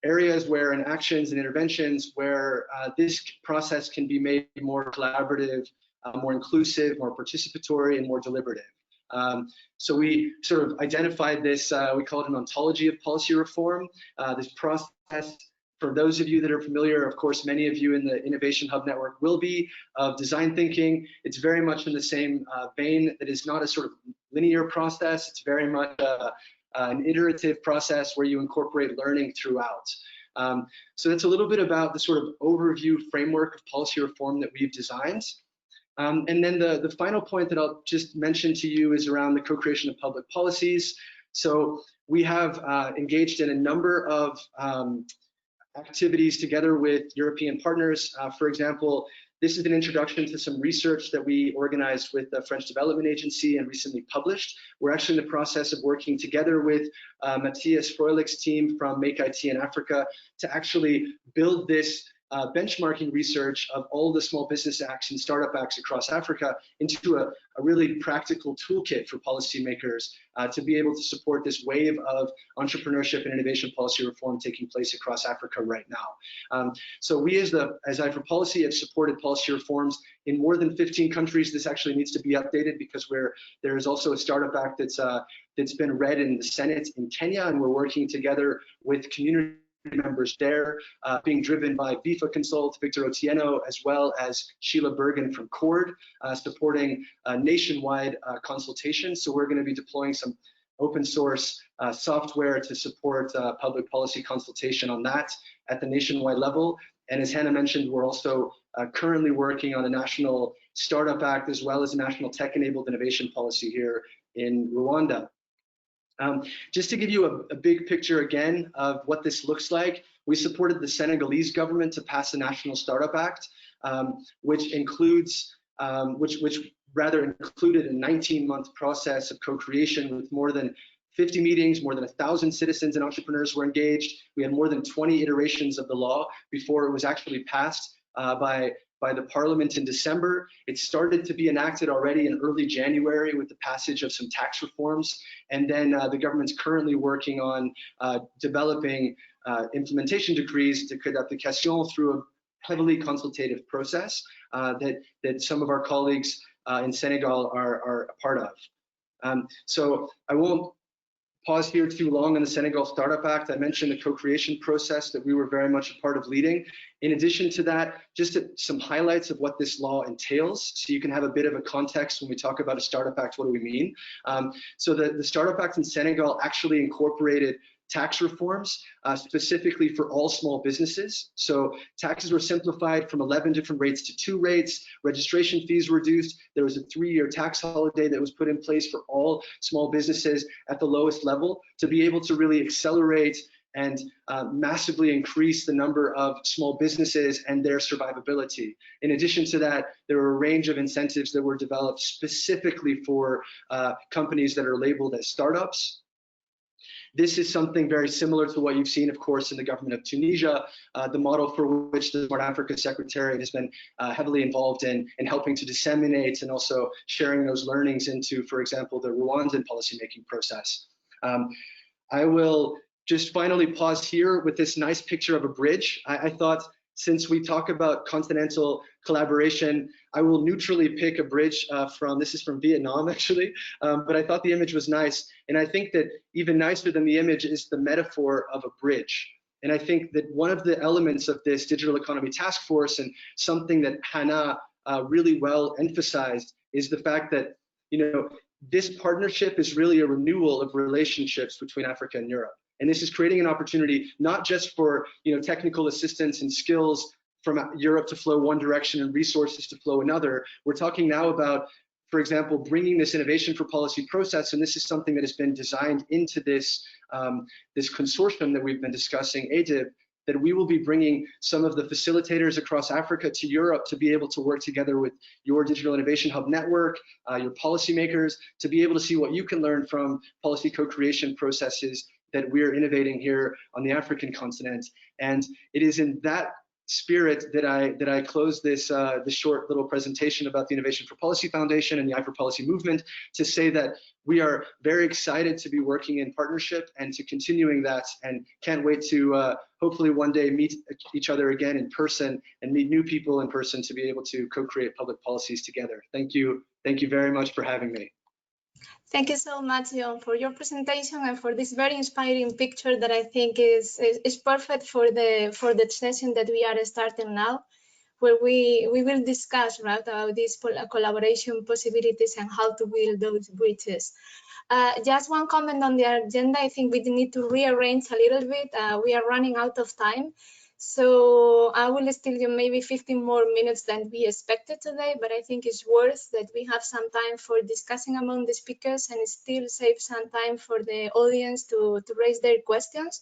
Speaker 10: areas where and actions and interventions where this process can be made more collaborative, more inclusive, more participatory, and more deliberative. So we sort of identified this, we call it an ontology of policy reform. This process, for those of you that are familiar, of course, many of you in the Innovation Hub Network will be, of design thinking. It's very much in the same vein. That is not a sort of linear process. It's very much an iterative process where you incorporate learning throughout. So that's a little bit about the sort of overview framework of policy reform that we've designed. And then the final point that I'll just mention to you is around the co-creation of public policies. So we have engaged in a number of activities together with European partners. For example, this is an introduction to some research that we organized with the French Development Agency and recently published. We're actually in the process of working together with Matthias Freulich's team from Make IT in Africa to actually build this benchmarking research of all the small business acts and startup acts across Africa into a really practical toolkit for policymakers to be able to support this wave of entrepreneurship and innovation policy reform taking place across Africa right now. So we as I4Policy have supported policy reforms in more than 15 countries. This actually needs to be updated because there is also a startup act that's been read in the Senate in Kenya, and we're working together with community members there, being driven by BIFA Consult, Victor Otieno, as well as Sheila Bergen from CORD, supporting nationwide consultation. So we're going to be deploying some open source software to support public policy consultation on that at the nationwide level. And as Hannah mentioned, we're also currently working on a national startup act as well as a national tech-enabled innovation policy here in Rwanda. Just to give you a big picture again of what this looks like, we supported the Senegalese government to pass a national startup act, which included a 19-month process of co-creation with more than 50 meetings, more than 1,000 citizens and entrepreneurs were engaged. We had more than 20 iterations of the law before it was actually passed by the parliament in December. It started to be enacted already in early January with the passage of some tax reforms. And then the government's currently working on developing implementation decrees, decret d'application, through a heavily consultative process that some of our colleagues in Senegal are a part of. So I won't pause here too long on the Senegal Startup Act. I mentioned the co-creation process that we were very much a part of leading. In addition to that, just some highlights of what this law entails, so you can have a bit of a context when we talk about a Startup Act, what do we mean? So the Startup Act in Senegal actually incorporated tax reforms specifically for all small businesses. So taxes were simplified from 11 different rates to 2 rates. Registration fees were reduced. There was a 3-year tax holiday that was put in place for all small businesses at the lowest level to be able to really accelerate and massively increase the number of small businesses and their survivability. In addition to that, there were a range of incentives that were developed specifically for companies that are labeled as startups. This is something very similar to what you've seen, of course, in the government of Tunisia, the model for which the Smart Africa Secretariat has been heavily involved in helping to disseminate and also sharing those learnings into, for example, the Rwandan policymaking process. I will just finally pause here with this nice picture of a bridge. I thought, since we talk about continental collaboration, I will neutrally pick a bridge this is from Vietnam actually, but I thought the image was nice. And I think that even nicer than the image is the metaphor of a bridge. And I think that one of the elements of this digital economy task force, and something that Hannah really well emphasized, is the fact that, you know, this partnership is really a renewal of relationships between Africa and Europe. And this is creating an opportunity not just for, you know, technical assistance and skills from Europe to flow one direction and resources to flow another. We're talking now about, for example, bringing this innovation for policy process, and this is something that has been designed into this, this consortium that we've been discussing, ADIB, that we will be bringing some of the facilitators across Africa to Europe to be able to work together with your Digital Innovation Hub network, your policymakers, to be able to see what you can learn from policy co-creation processes that we're innovating here on the African continent. And it is in that spirit that I close this this short little presentation about the Innovation for Policy Foundation and the I4Policy movement, to say that we are very excited to be working in partnership and to continuing that, and can't wait to hopefully one day meet each other again in person and meet new people in person to be able to co-create public policies together. Thank you very much for having me.
Speaker 1: Thank you so much, John, for your presentation and for this very inspiring picture that I think is perfect for the session that we are starting now, where we will discuss, right, about these collaboration possibilities and how to build those bridges. Just one comment on the agenda. I think we need to rearrange a little bit. We are running out of time. So I will steal you maybe 15 more minutes than we expected today, but I think it's worth that we have some time for discussing among the speakers and still save some time for the audience to raise their questions.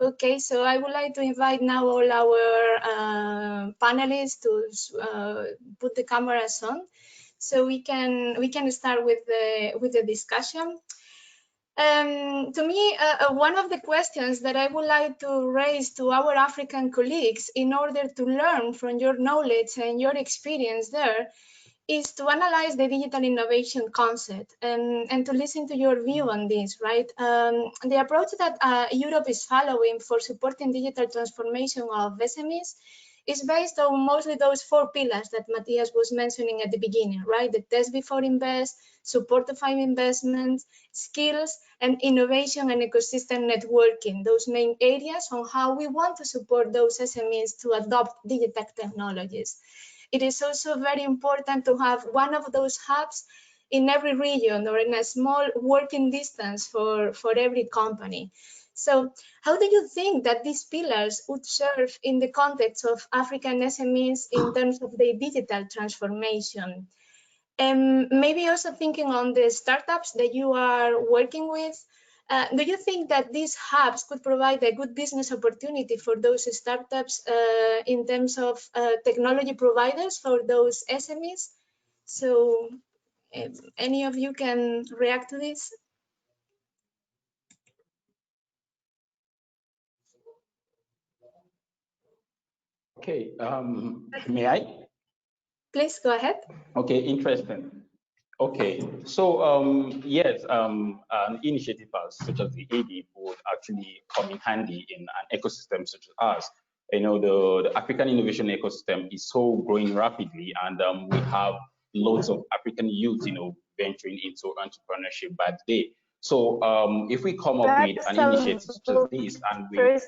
Speaker 1: Okay, so I would like to invite now all our panelists to put the cameras on, so we can start with the discussion. To me, one of the questions that I would like to raise to our African colleagues, in order to learn from your knowledge and your experience there, is to analyze the digital innovation concept and to listen to your view on this, right? The approach that Europe is following for supporting digital transformation of SMEs is based on mostly those 4 pillars that Matthias was mentioning at the beginning, right? The test before invest, support to find investments, skills, and innovation and ecosystem networking, those main areas on how we want to support those SMEs to adopt digital technologies. It is also very important to have one of those hubs in every region or in a small working distance for every company. So how do you think that these pillars would serve in the context of African SMEs in terms of their digital transformation? And maybe also thinking on the startups that you are working with, do you think that these hubs could provide a good business opportunity for those startups in terms of technology providers for those SMEs? So if any of you can react to this?
Speaker 3: Okay, may I?
Speaker 1: Please go ahead.
Speaker 3: Okay, interesting. Okay, so yes, an initiative such as the ADIB would actually come in handy in an ecosystem such as ours. You know, the African innovation ecosystem is so growing rapidly, and we have lots of African youth, you know, venturing into entrepreneurship by the day. So if we come up with an initiative such as this, and we...
Speaker 8: First,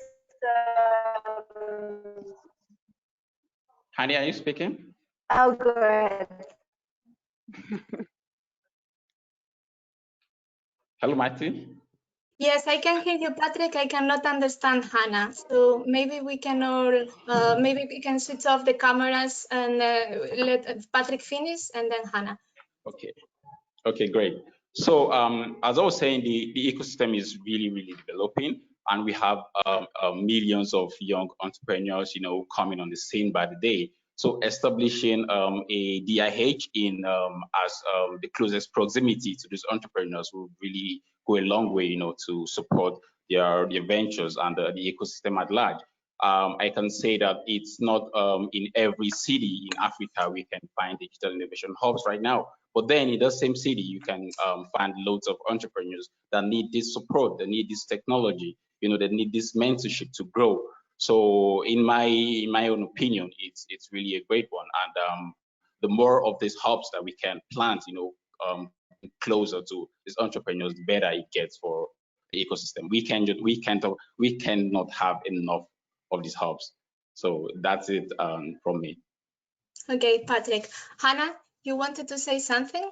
Speaker 3: Hani, are you speaking?
Speaker 8: I'll go ahead.
Speaker 3: Hello, Martin.
Speaker 1: Yes, I can hear you, Patrick. I cannot understand Hannah. So maybe we can all, maybe we can switch off the cameras and let Patrick finish, and then Hannah.
Speaker 3: Okay. Okay, great. So as I was saying, the ecosystem is really, really developing, and we have millions of young entrepreneurs, you know, coming on the scene by the day. So establishing a DIH in as the closest proximity to these entrepreneurs will really go a long way, you know, to support their ventures and the ecosystem at large. I can say that it's not in every city in Africa we can find digital innovation hubs right now. But then in the same city, you can find loads of entrepreneurs that need this support, that need this technology, you know, that need this mentorship to grow. So in my own opinion, it's really a great one. And the more of these hubs that we can plant, you know, closer to these entrepreneurs, the better it gets for ecosystem. We cannot have enough of these hubs. So that's it from me.
Speaker 1: Okay, Patrick. Hannah, you wanted to say something?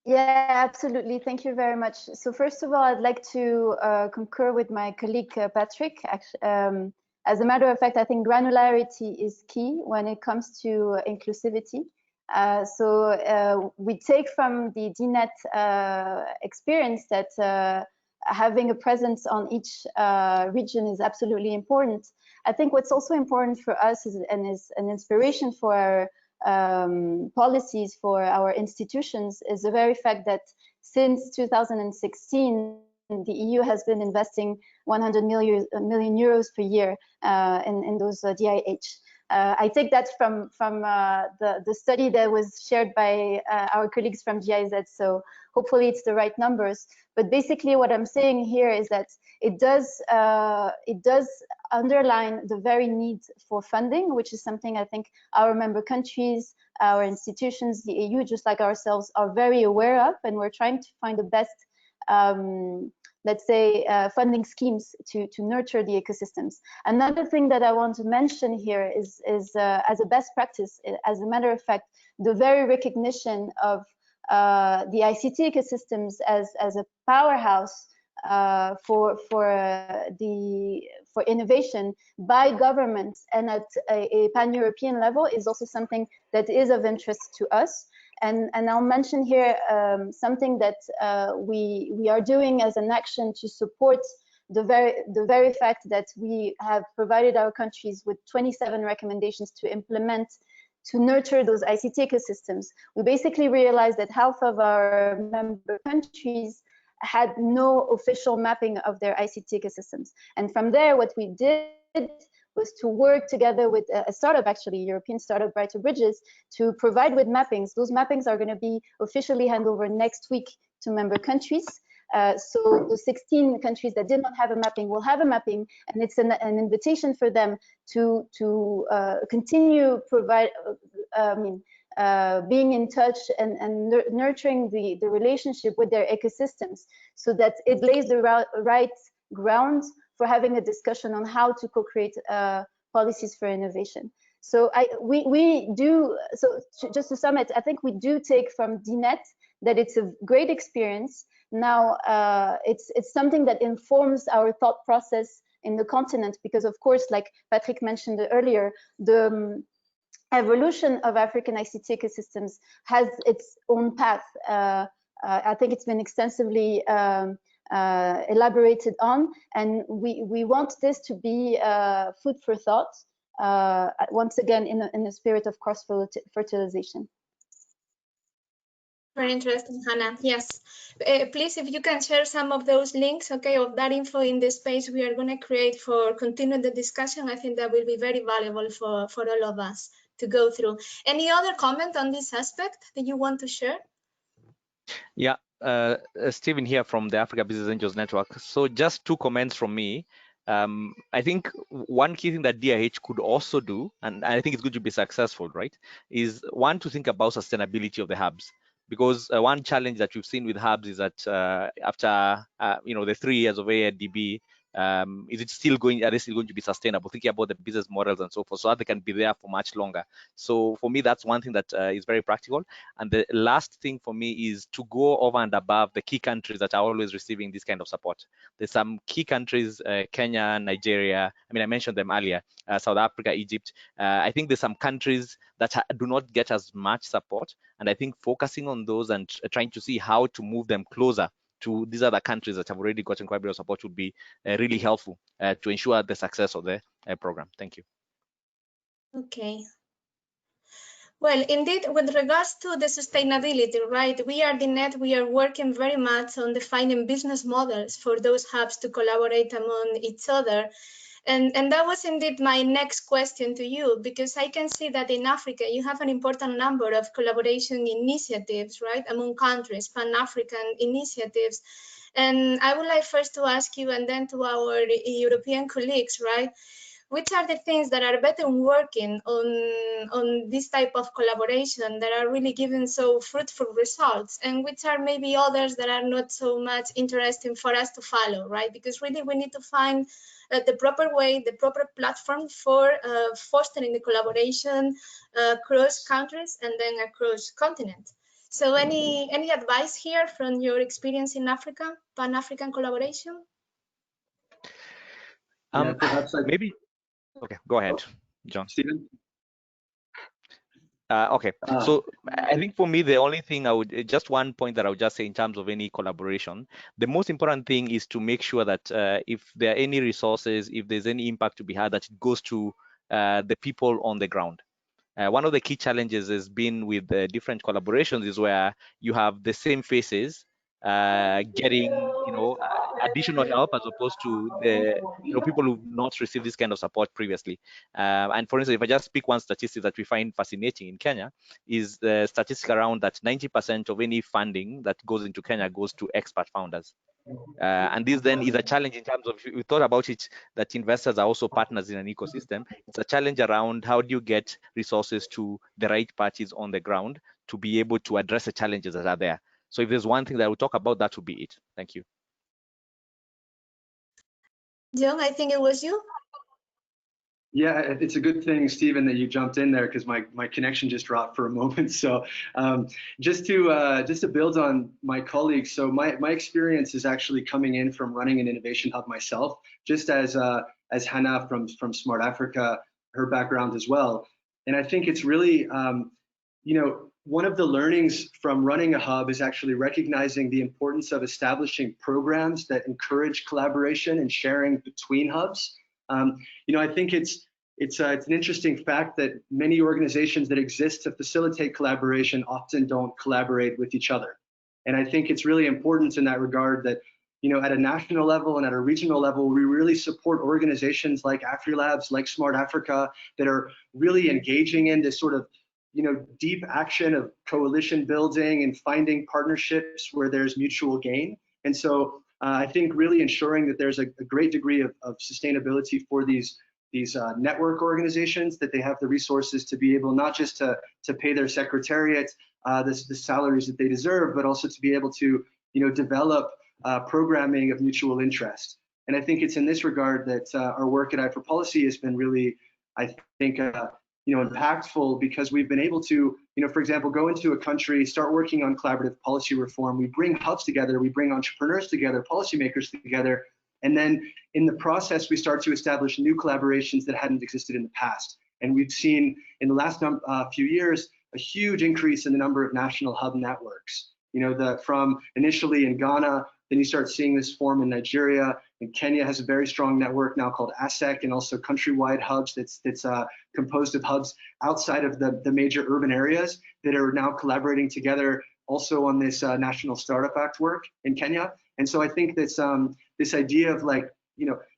Speaker 8: Yeah, absolutely. Thank you very much. So first of all, I'd like to concur with my colleague Patrick. As a matter of fact, I think granularity is key when it comes to inclusivity. We take from the DIHNET experience that having a presence on each region is absolutely important. I think what's also important for us is an inspiration for our policies for our institutions is the very fact that since 2016, the EU has been investing 100 million euros per year in those DIH. I take that from the study that was shared by our colleagues from GIZ, so hopefully it's the right numbers. But basically what I'm saying here is that it does underline the very need for funding, which is something I think our member countries, our institutions, the EU, just like ourselves, are very aware of, and we're trying to find the best, let's say, funding schemes to nurture the ecosystems. Another thing that I want to mention here is as a best practice, as a matter of fact, the very recognition of the ICT ecosystems as a powerhouse for innovation by governments and at a pan-European level is also something that is of interest to us. And I'll mention here something that we are doing as an action to support the very fact that we have provided our countries with 27 recommendations to implement, to nurture those ICT ecosystems. We basically realized that half of our member countries had no official mapping of their ICT ecosystems. And from there, what we did was to work together with a startup, actually, European startup, Brighter Bridges, to provide with mappings. Those mappings are going to be officially handed over next week to member countries. So the 16 countries that did not have a mapping will have a mapping, and it's an invitation for them to continue being in touch and nurturing the relationship with their ecosystems, so that it lays the right ground for having a discussion on how to co-create policies for innovation. So just to sum it, I think we do take from DIHNET that it's a great experience. Now it's something that informs our thought process in the continent, because of course, like Patrick mentioned earlier, the evolution of African ICT ecosystems has its own path. I think it's been extensively elaborated on, and we want this to be food for thought, once again in the spirit of cross-fertilization.
Speaker 1: Very interesting, Hannah. Yes, please, if you can share some of those links, okay, of that info in the space we are going to create for continuing the discussion. I think that will be very valuable for all of us to go through. Any other comment on this aspect that you want to share?
Speaker 9: Yeah, Stephen here from the Africa Business Angels Network. So just 2 comments from me. I think one key thing that DIH could also do, and I think it's good to be successful, right, is one, to think about sustainability of the hubs. Because one challenge that we've seen with hubs is that after the 3 years of AIDB, is it still going? Are they still going to be sustainable? Thinking about the business models and so forth, so that they can be there for much longer. So for me, that's one thing that is very practical. And the last thing for me is to go over and above the key countries that are always receiving this kind of support. There's some key countries, Kenya, Nigeria. I mean, I mentioned them earlier. South Africa, Egypt. I think there's some countries that do not get as much support, and I think focusing on those and trying to see how to move them closer to these other countries that have already gotten quite a bit of support would be really helpful to ensure the success of the program. Thank you.
Speaker 1: Okay. Well, indeed, with regards to the sustainability, right, we are DIHNET, we are working very much on defining business models for those hubs to collaborate among each other. And that was indeed my next question to you, because I can see that in Africa, you have an important number of collaboration initiatives, right, among countries, Pan-African initiatives. And I would like first to ask you, and then to our European colleagues, right, which are the things that are better working on this type of collaboration that are really giving so fruitful results, and which are maybe others that are not so much interesting for us to follow, right? Because really we need to find the proper way, the proper platform for fostering the collaboration across countries and then across continents. So any advice here from your experience in Africa, Pan-African collaboration?
Speaker 10: Yeah, perhaps
Speaker 9: maybe. Okay, go ahead, John.
Speaker 10: Stephen.
Speaker 9: Okay, so I think for me, the only thing I would, just one point that I would just say in terms of any collaboration, the most important thing is to make sure that if there are any resources, if there's any impact to be had, that it goes to the people on the ground. One of the key challenges has been with different collaborations is where you have the same faces getting, additional help as opposed to the, people who've not received this kind of support previously. And for instance, if I just speak one statistic that we find fascinating in Kenya is the statistic around that 90% of any funding that goes into Kenya goes to expert founders. And this then is a challenge in terms of, if you thought about it, that investors are also partners in an ecosystem. It's a challenge around how do you get resources to the right parties on the ground to be able to address the challenges that are there. So if there's one thing that we'll talk about, that would be it. Thank you.
Speaker 1: John, I think it was you.
Speaker 10: Yeah, it's a good thing, Stephen, that you jumped in there because my connection just dropped for a moment. So just to build on my colleagues, so my experience is actually coming in from running an innovation hub myself, just as Hannah from Smart Africa, her background as well. And I think it's really, one of the learnings from running a hub is actually recognizing the importance of establishing programs that encourage collaboration and sharing between hubs. I think it's an interesting fact that many organizations that exist to facilitate collaboration often don't collaborate with each other. And I think it's really important in that regard that, at a national level and at a regional level, we really support organizations like AfriLabs, like Smart Africa, that are really engaging in this sort of, deep action of coalition building and finding partnerships where there's mutual gain. And so I think really ensuring that there's a great degree of sustainability for these network organizations, that they have the resources to be able not just to pay their secretariat the salaries that they deserve, but also to be able to develop programming of mutual interest. And I think it's in this regard that our work at i4Policy has been really, I think, impactful, because we've been able to, for example, go into a country, start working on collaborative policy reform. We bring hubs together, we bring entrepreneurs together, policymakers together, and then in the process, we start to establish new collaborations that hadn't existed in the past. And we've seen in the last few years a huge increase in the number of national hub networks. From initially in Ghana, then you start seeing this form in Nigeria, and Kenya has a very strong network now called ASEC, and also countrywide hubs that's composed of hubs outside of the major urban areas that are now collaborating together also on this National Startup Act work in Kenya. And so I think that's this idea of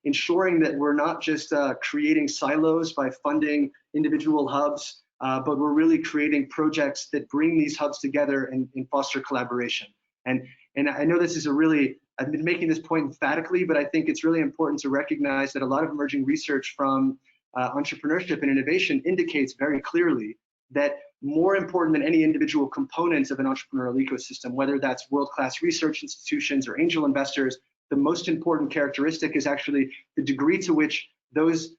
Speaker 10: ensuring that we're not just creating silos by funding individual hubs, but we're really creating projects that bring these hubs together and foster collaboration. And I know this is I've been making this point emphatically, but I think it's really important to recognize that a lot of emerging research from entrepreneurship and innovation indicates very clearly that more important than any individual components of an entrepreneurial ecosystem, whether that's world-class research institutions or angel investors, the most important characteristic is actually the degree to which those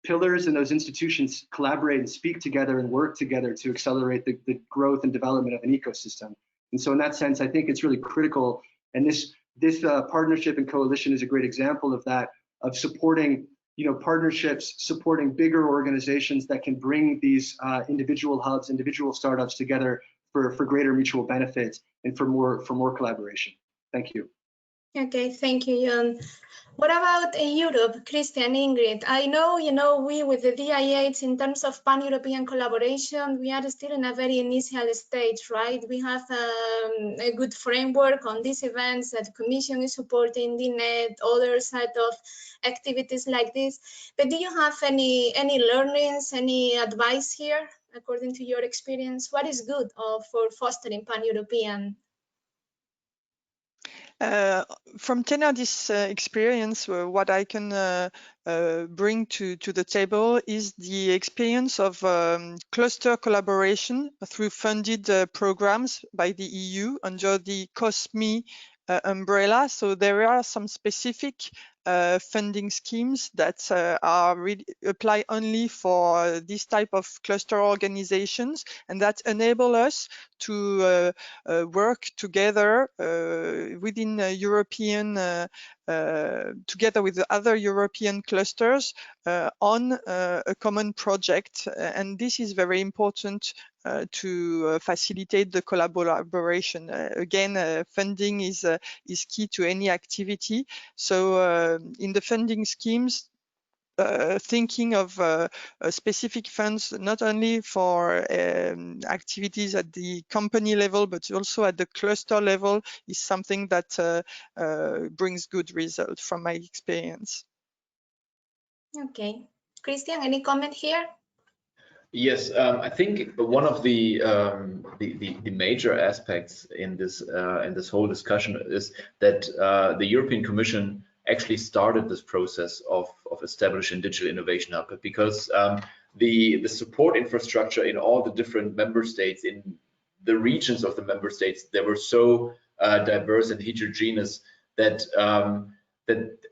Speaker 10: pillars and those institutions collaborate and speak together and work together to accelerate the growth and development of an ecosystem. And so in that sense, I think it's really critical. And this partnership and coalition is a great example of that, of supporting partnerships, supporting bigger organizations that can bring these individual hubs, individual startups together for greater mutual benefit and for more collaboration. Thank you.
Speaker 1: Okay, thank you, John. What about Europe, Christian, Ingrid? I know, we with the DIH, in terms of pan-European collaboration, we are still in a very initial stage, right? We have a good framework on these events that the Commission is supporting, DIHNET, other set of activities like this. But do you have any learnings, any advice here, according to your experience? What is good for fostering pan-European?
Speaker 7: From Tenardis experience, what I can bring to the table is the experience of cluster collaboration through funded programs by the EU under the COSME umbrella. So there are some specific funding schemes that are really apply only for this type of cluster organizations, and that enable us to work together within European, together with the other European clusters on a common project. And this is very important to facilitate the collaboration. Again, funding is key to any activity. So in the funding schemes, thinking of specific funds, not only for activities at the company level, but also at the cluster level, is something that brings good results from my experience.
Speaker 1: Okay. Christian, any comment here?
Speaker 6: Yes, I think one of the major aspects in this whole discussion is that the European Commission actually started this process of establishing Digital Innovation Hub, because the support infrastructure in all the different member states, in the regions of the member states, they were so diverse and heterogeneous that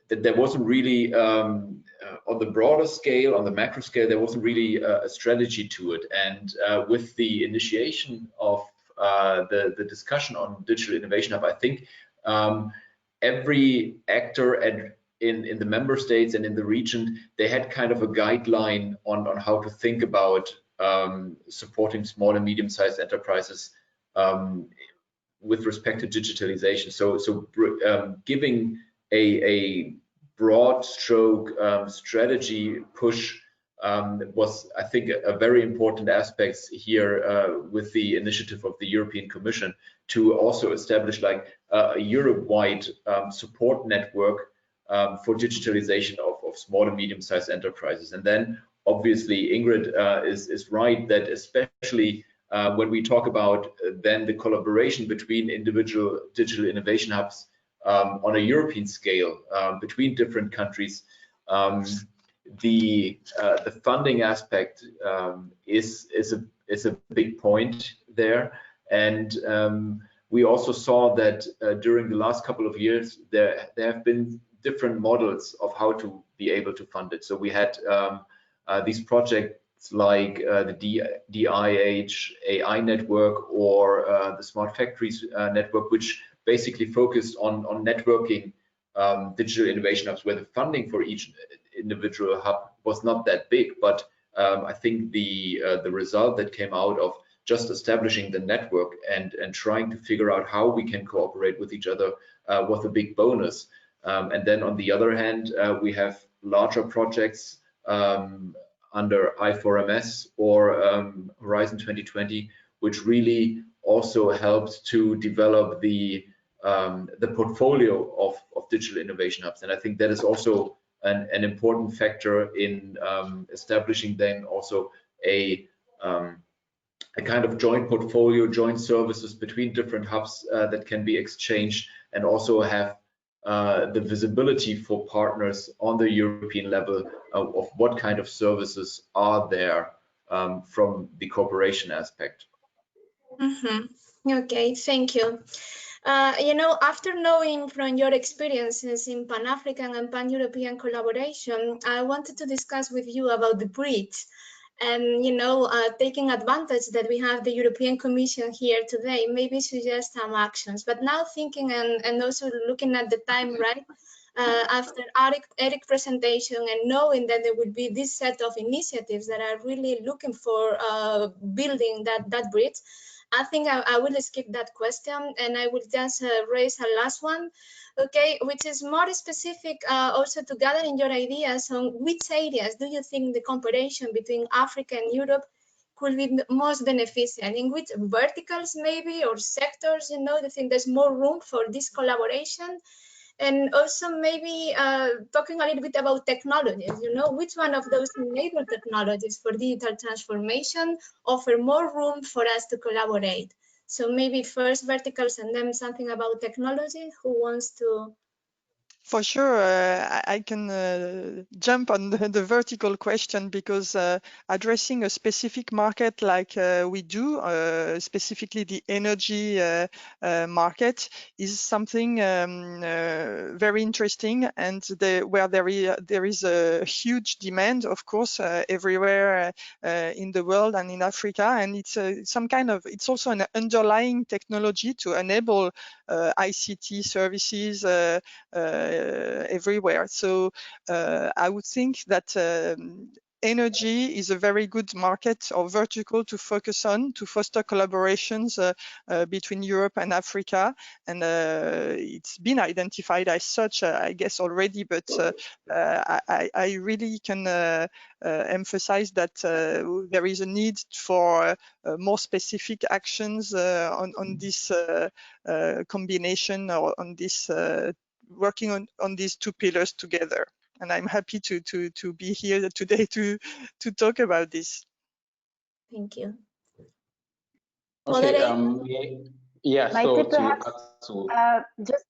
Speaker 6: that there wasn't really on the broader scale, on the macro scale, there wasn't really a strategy to it. And with the initiation of the discussion on Digital Innovation Hub, I think every actor in the member states and in the region, they had kind of a guideline on how to think about supporting small and medium-sized enterprises with respect to digitalization. So giving a broad stroke strategy push was, I think, a very important aspect here with the initiative of the European Commission to also establish like a Europe-wide support network for digitalization of small and medium-sized enterprises. And then obviously Ingrid is right that especially when we talk about then the collaboration between individual digital innovation hubs on a European scale between different countries, the funding aspect is a big point there. And we also saw that during the last couple of years there have been different models of how to be able to fund it. So we had these projects like the DIHNet network or the Smart Factories network, which basically focused on networking digital innovation hubs, where the funding for each individual hub was not that big. But I think the result that came out of just establishing the network and trying to figure out how we can cooperate with each other was a big bonus. And then on the other hand, we have larger projects under I4MS or Horizon 2020, which really also helped to develop the portfolio of digital innovation hubs. And I think that is also an important factor in establishing then also a kind of joint portfolio, joint services between different hubs that can be exchanged, and also have the visibility for partners on the European level of what kind of services are there from the cooperation aspect.
Speaker 1: Okay, thank you. You know, after knowing from your experiences in Pan-African and Pan-European collaboration, I wanted to discuss with you about the bridge. And, you know, taking advantage that we have the European Commission here today, maybe suggest some actions. But now thinking and also looking at the time, right, after Eric's presentation and knowing that there would be this set of initiatives that are really looking for building that bridge, I think I will skip that question and I will just raise a last one, okay, which is more specific also to gathering your ideas on which areas do you think the cooperation between Africa and Europe could be most beneficial, in which verticals maybe or sectors, you know, do you think there's more room for this collaboration? And also maybe talking a little bit about technologies, you know, which one of those enabled technologies for digital transformation offer more room for us to collaborate? So maybe first verticals and then something about technology. Who wants to?
Speaker 7: For sure, I can jump on the vertical question, because addressing a specific market like we do, specifically the energy market, is something very interesting, and where there is a huge demand, of course, everywhere in the world and in Africa, and it's it's also an underlying technology to enable ICT services everywhere. So I would think that energy is a very good market or vertical to focus on, to foster collaborations between Europe and Africa. And it's been identified as such, I guess, already, but I really can emphasize that there is a need for more specific actions on this combination, or on this working on these two pillars together. And I'm happy to be here today to talk about this.
Speaker 1: Thank you.
Speaker 3: Okay, yeah,
Speaker 8: Maite,
Speaker 3: so
Speaker 8: perhaps, just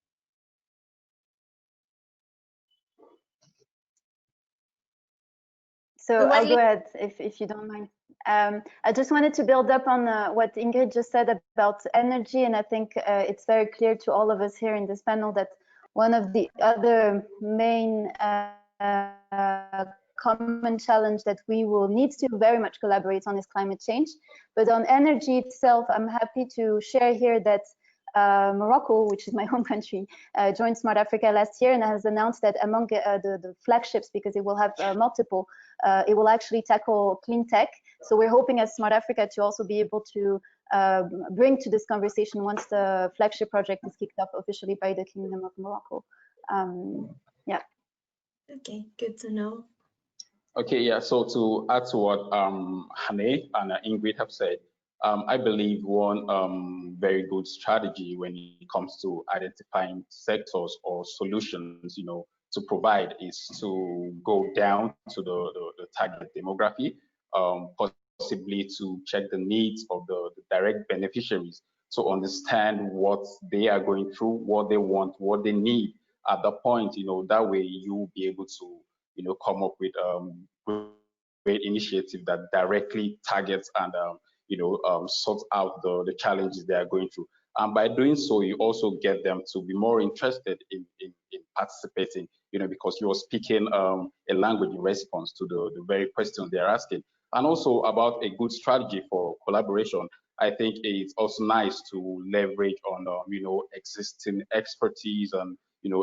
Speaker 8: so I'll go ahead if you don't mind. I just wanted to build up on what Ingrid just said about energy, and I think it's very clear to all of us here in this panel that one of the other main common challenge that we will need to very much collaborate on is climate change. But on energy itself, I'm happy to share here that Morocco, which is my home country, joined Smart Africa last year and has announced that among the flagships, because it will have multiple, it will actually tackle clean tech. So we're hoping as Smart Africa to also be able to bring to this conversation once the flagship project is kicked off officially by the Kingdom of Morocco. Yeah.
Speaker 1: Okay, good to know.
Speaker 3: Okay, yeah, so to add to what Hane and Ingrid have said, I believe one very good strategy when it comes to identifying sectors or solutions, to provide, is to go down to the target demography, possibly to check the needs of the direct beneficiaries, to understand what they are going through, what they want, what they need at the point, that way you'll be able to, come up with great initiative that directly targets and sort out the challenges they are going through. And by doing so, you also get them to be more interested in participating, because you're speaking a language in response to the very questions they're asking. And also about a good strategy for collaboration, I think it's also nice to leverage on existing expertise and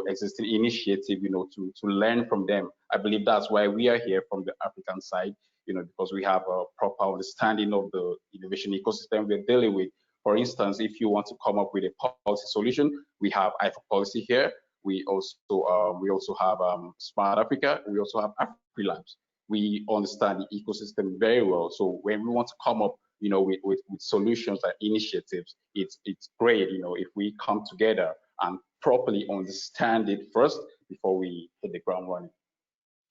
Speaker 3: existing initiative, to learn from them. I believe that's why we are here from the African side, because we have a proper understanding of the innovation ecosystem we're dealing with. For instance, if you want to come up with a policy solution, we have IFA policy here. We also have Smart Africa. We also have AfriLabs. We understand the ecosystem very well. So when we want to come up, with solutions and initiatives, it's great, if we come together and properly understand it first before we hit the ground running.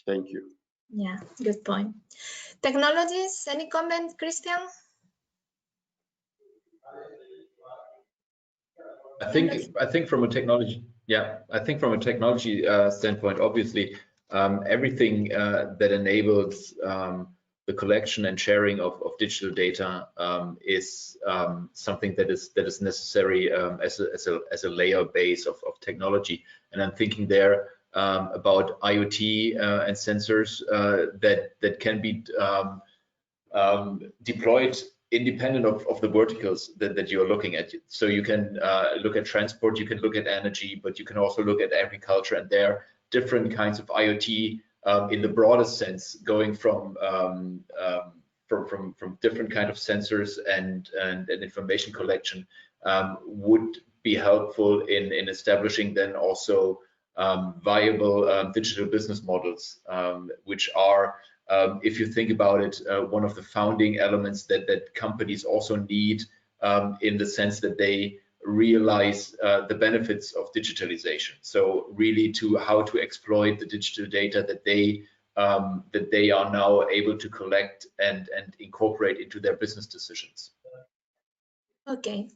Speaker 3: Thank you.
Speaker 1: Yeah, good point. Technologies, any comment, Christian?
Speaker 6: I think from a technology, standpoint, obviously, everything that enables the collection and sharing of digital data is something that is necessary as a layer base of technology. And I'm thinking there about IoT and sensors that can be deployed independent of the verticals that you're looking at. So you can look at transport, you can look at energy, but you can also look at agriculture, and there are different kinds of IoT in the broadest sense, going from different kind of sensors and information collection would be helpful in establishing then also viable digital business models, which are, if you think about it, one of the founding elements that companies also need, in the sense that they realize the benefits of digitalization. So really how to exploit the digital data that they are now able to collect and incorporate into their business decisions.
Speaker 1: Okay,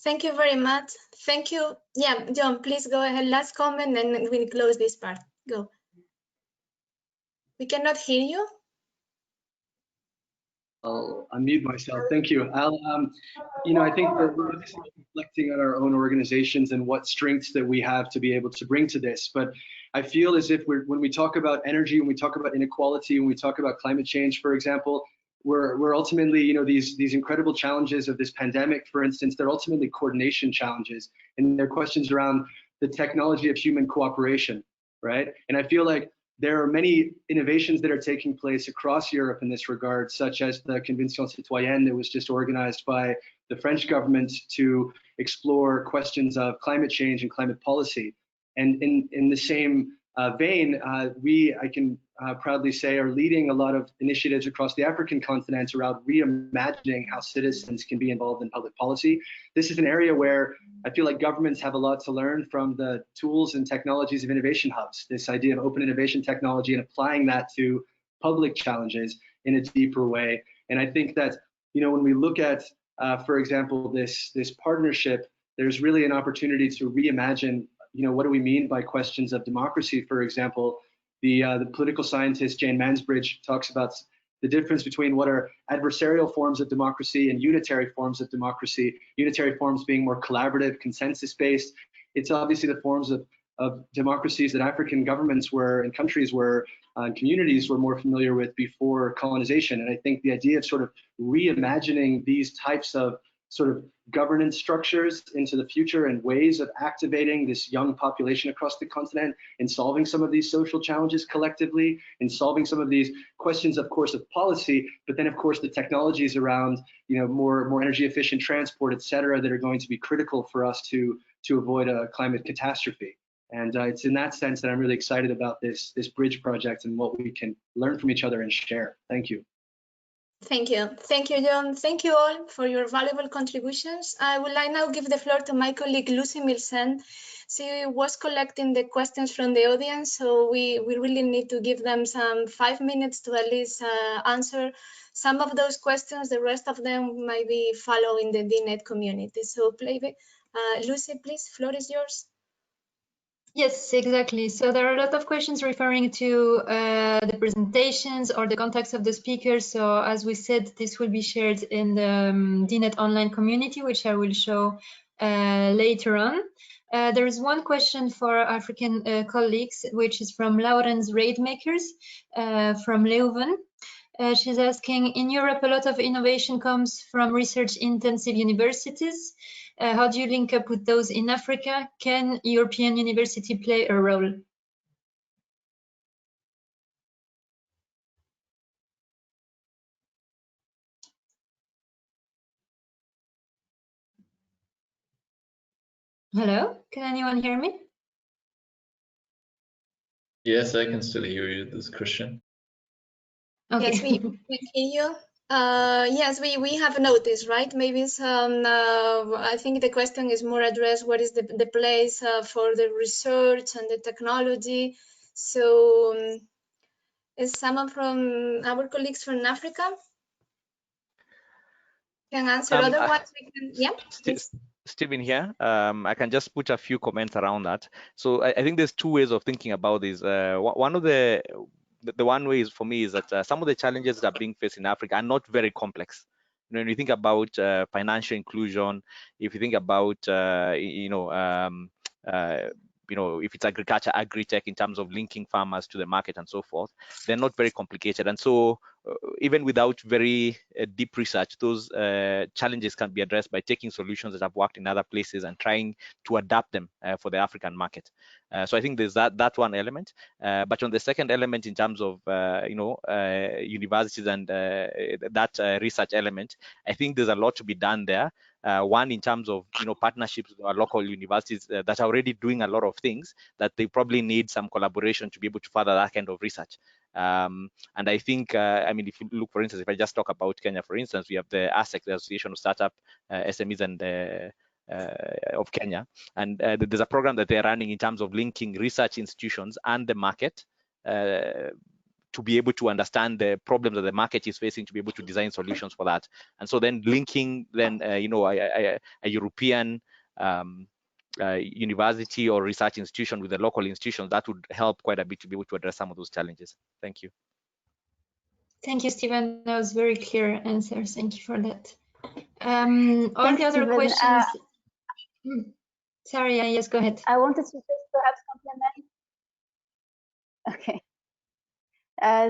Speaker 1: thank you very much. Thank you. Yeah, John, please go ahead. Last comment, and we'll close this part. Go. We cannot hear you.
Speaker 10: I'll unmute myself. Thank you. I think we're reflecting on our own organizations and what strengths that we have to be able to bring to this. But I feel as if when we talk about energy, when we talk about inequality, when we talk about climate change, for example, we're ultimately, these incredible challenges of this pandemic, for instance, they're ultimately coordination challenges, and they're questions around the technology of human cooperation, right? And I feel like there are many innovations that are taking place across Europe in this regard, such as the Convention Citoyenne that was just organized by the French government to explore questions of climate change and climate policy. And in the same vein, I can proudly say, are leading a lot of initiatives across the African continent around reimagining how citizens can be involved in public policy. This is an area where I feel like governments have a lot to learn from the tools and technologies of innovation hubs, this idea of open innovation technology and applying that to public challenges in a deeper way. And I think that, when we look at, for example, this partnership, there's really an opportunity to reimagine, what do we mean by questions of democracy? For example, the political scientist Jane Mansbridge talks about the difference between what are adversarial forms of democracy and unitary forms of democracy, unitary forms being more collaborative, consensus-based. It's obviously the forms of democracies that African governments and countries and communities were more familiar with before colonization. And I think the idea of sort of reimagining these types of sort of governance structures into the future and ways of activating this young population across the continent and solving some of these social challenges collectively and solving some of these questions, of course, of policy, but then of course the technologies around, more energy efficient transport, et cetera, that are going to be critical for us to avoid a climate catastrophe. And it's in that sense that I'm really excited about this bridge project and what we can learn from each other and share. Thank you.
Speaker 1: Thank you. Thank you, John. Thank you all for your valuable contributions. I would like now give the floor to my colleague, Lucy Milsen. She was collecting the questions from the audience, so we really need to give them some 5 minutes to at least answer some of those questions. The rest of them might be following the DIHNET community. So Lucy, please, floor is yours.
Speaker 11: Yes, exactly. So there are a lot of questions referring to the presentations or the contacts of the speakers. So as we said, this will be shared in the DIHNET online community, which I will show later on. There is one question for African colleagues, which is from Laurens Raidmakers from Leuven. She's asking, in Europe, a lot of innovation comes from research-intensive universities. How do you link up with those in Africa? Can European university play a role? Hello, can anyone hear me?
Speaker 6: Yes, I can still hear you. This is Christian.
Speaker 11: Okay.
Speaker 1: Yes, we can hear you. Yes, we have noticed, right? Maybe I think the question is more addressed, what is the place for the research and the technology? So is someone from our colleagues from Africa can answer? Otherwise, we can, yeah, please.
Speaker 9: Stephen here. I can just put a few comments around that. So I think there's two ways of thinking about this. One of the one way is for me is that some of the challenges that are being faced in Africa are not very complex. When you think about financial inclusion, if you think about if it's agriculture, agri-tech in terms of linking farmers to the market and so forth, they're not very complicated. And so even without very deep research, those challenges can be addressed by taking solutions that have worked in other places and trying to adapt them for the African market. So I think there's that one element. But on the second element, in terms of universities and that research element, I think there's a lot to be done there. One, in terms of partnerships with our local universities that are already doing a lot of things that they probably need some collaboration to be able to further that kind of research. And I think, I mean, if you look, for instance, if I just talk about Kenya, for instance, we have the ASEC, the Association of Startup SMEs and of Kenya, and there's a program that they're running in terms of linking research institutions and the market to be able to understand the problems that the market is facing, to be able to design solutions for that. And so then linking then a European university or research institution with the local institutions, that would help quite a bit to be able to address some of those challenges. Thank you.
Speaker 11: Thank you, Stephen. That was very clear answer. Thank you for that. All
Speaker 8: Thanks,
Speaker 11: the other
Speaker 8: Stephen.
Speaker 11: questions. Sorry, yes, go ahead.
Speaker 8: I wanted to just perhaps complement. Okay.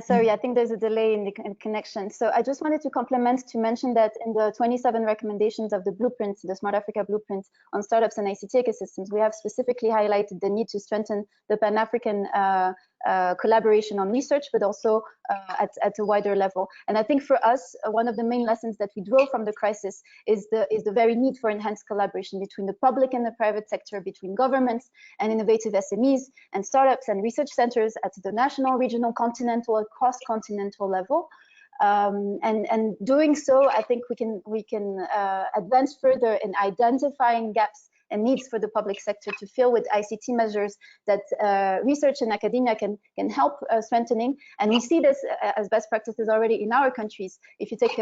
Speaker 8: Sorry, I think there's a delay in the connection. So I just wanted to complement to mention that in the 27 recommendations of the blueprint, the Smart Africa blueprint on startups and ICT ecosystems, we have specifically highlighted the need to strengthen the Pan-African collaboration on research, but also at a wider level. And I think for us, one of the main lessons that we draw from the crisis is the very need for enhanced collaboration between the public and the private sector, between governments and innovative SMEs and startups and research centers at the national, regional, continental, and cross-continental level. And doing so, I think we can advance further in identifying gaps and needs for the public sector to fill with ICT measures that research and academia can help strengthening. And we see this as best practices already in our countries. If you take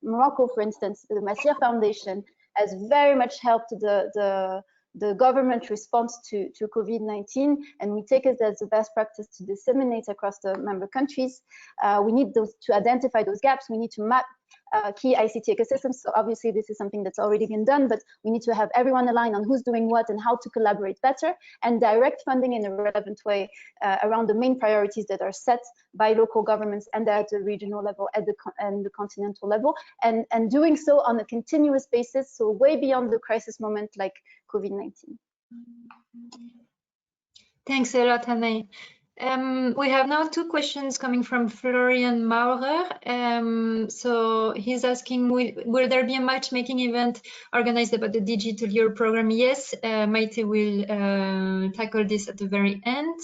Speaker 8: Morocco, for instance, the Massir Foundation has very much helped the government response to COVID-19, and we take it as a best practice to disseminate across the member countries. We need to identify those gaps. We need to map key ICT ecosystems. So obviously this is something that's already been done, but we need to have everyone aligned on who's doing what and how to collaborate better, and direct funding in a relevant way around the main priorities that are set by local governments and at the regional level and the continental level, and doing so on a continuous basis, so way beyond the crisis moment like COVID-19.
Speaker 11: Thanks a lot, Anne. We have now two questions coming from Florian Maurer. So he's asking, will there be a matchmaking event organized about the Digital Year program? Yes, Maite will tackle this at the very end.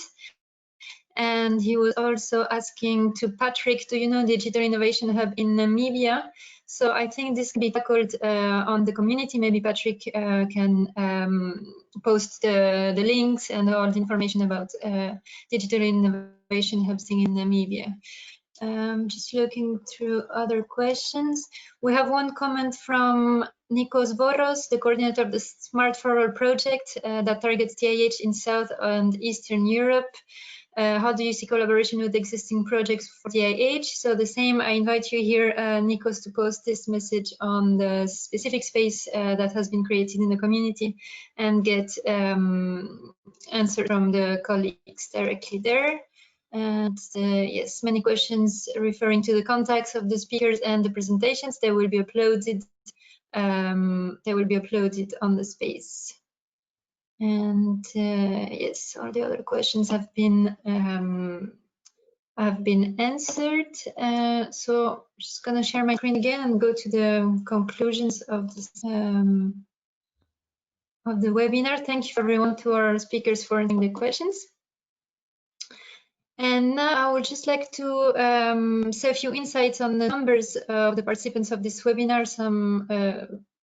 Speaker 11: And he was also asking to Patrick, do you know Digital Innovation Hub in Namibia? So I think this can be tackled on the community. Maybe Patrick can post the links and all the information about Digital Innovation Hubs in Namibia. Just looking through other questions. We have one comment from Nikos Boros, the coordinator of the Smart for All project that targets DIH in South and Eastern Europe. How do you see collaboration with existing projects for DIH? So the same, I invite you here, Nikos, to post this message on the specific space that has been created in the community and get answer from the colleagues directly there. And yes, many questions referring to the contacts of the speakers and the presentations. They will be uploaded. They will be uploaded on the space. And yes, all the other questions have been answered. So I'm just gonna share my screen again and go to the conclusions of this of the webinar. Thank you everyone, to our speakers, for answering the questions. And now I would just like to say a few insights on the numbers of the participants of this webinar, some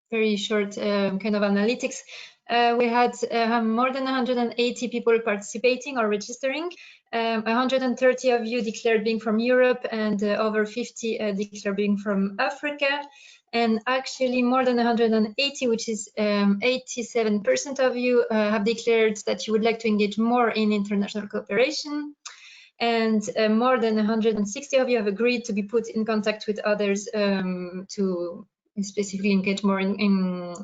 Speaker 11: very short kind of analytics. We had more than 180 people participating or registering. 130 of you declared being from Europe, and over 50 declared being from Africa. And actually more than 180, which is 87% of you have declared that you would like to engage more in international cooperation. And more than 160 of you have agreed to be put in contact with others to specifically engage more in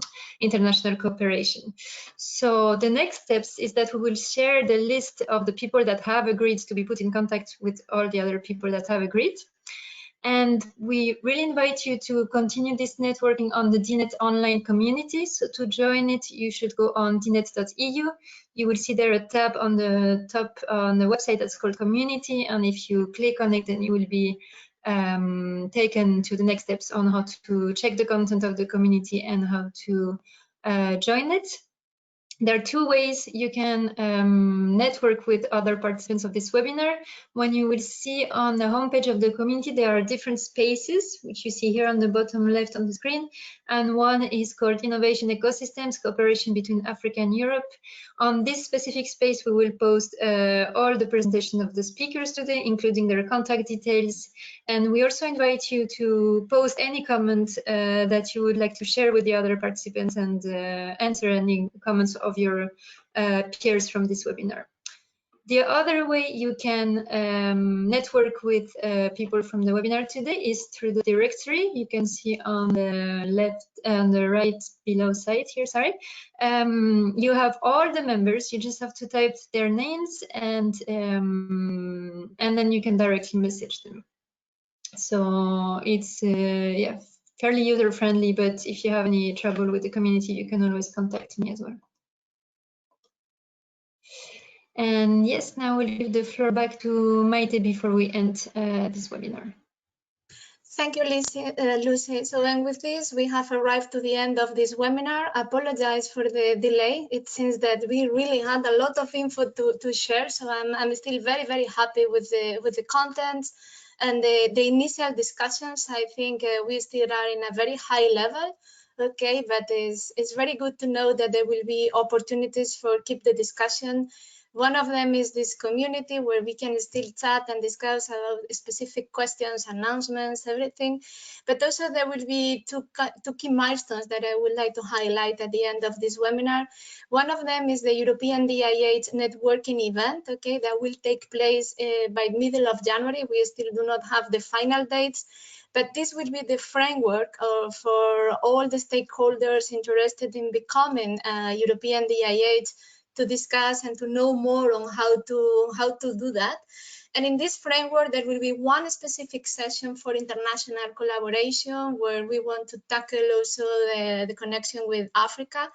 Speaker 11: international cooperation. So the next steps is that we will share the list of the people that have agreed to be put in contact with all the other people that have agreed. And we really invite you to continue this networking on the DIHNET online community. So to join it, you should go on dihnet.eu. You will see there a tab on the top on the website that's called Community. And if you click on it, then you will be taken to the next steps on how to check the content of the community and how to join it. There are two ways you can network with other participants of this webinar. When you will see on the homepage of the community, there are different spaces, which you see here on the bottom left on the screen. And one is called Innovation Ecosystems, Cooperation between Africa and Europe. On this specific space, we will post all the presentation of the speakers today, including their contact details. And we also invite you to post any comment that you would like to share with the other participants and answer any comments of your peers from this webinar. The other way you can network with people from the webinar today is through the directory. You can see on the left and the right below side here, sorry. You have all the members. You just have to type their names and then you can directly message them. So it's yeah, fairly user-friendly, but if you have any trouble with the community, you can always contact me as well. And yes, now we'll give the floor back to Maite before we end this webinar.
Speaker 1: Thank you, Lucy. So then with this, we have arrived to the end of this webinar. I apologize for the delay. It seems that we really had a lot of info to share. So I'm still very, very happy with the content and the initial discussions. I think we still are in a very high level. Okay, but it's very good to know that there will be opportunities for keep the discussion. One of them is this community where we can still chat and discuss about specific questions, announcements, everything. But also there will be two key milestones that I would like to highlight at the end of this webinar. One of them is the European DIH networking event, okay, that will take place by middle of January. We still do not have the final dates, but this will be the framework for all the stakeholders interested in becoming European DIH to discuss and to know more on how to do that. And in this framework, there will be one specific session for international collaboration where we want to tackle also the connection with Africa.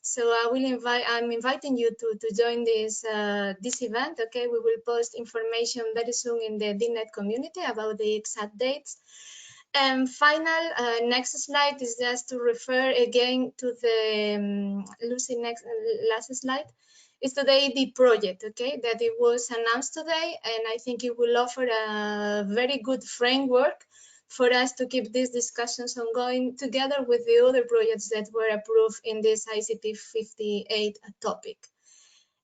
Speaker 1: So I'm inviting you to join this event. Okay, we will post information very soon in the DIHNET community about the exact dates. And final, next slide is just to refer again to the Lucy, last slide. Is today the project, okay, that it was announced today, and I think it will offer a very good framework for us to keep these discussions ongoing together with the other projects that were approved in this ICT 58 topic.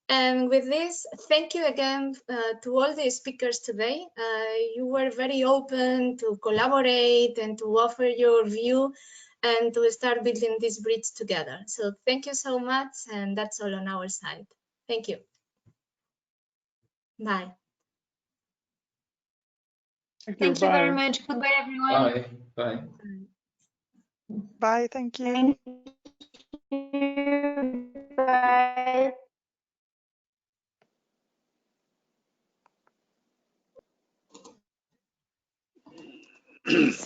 Speaker 1: And with this, thank you again to all the speakers today. You were very open to collaborate and to offer your view and to start building this bridge together. So thank you so much, and that's all on our side. Thank you. Bye.
Speaker 11: Thank you very much. Goodbye, everyone.
Speaker 6: Bye. Bye.
Speaker 7: Bye. Thank you.
Speaker 8: Bye.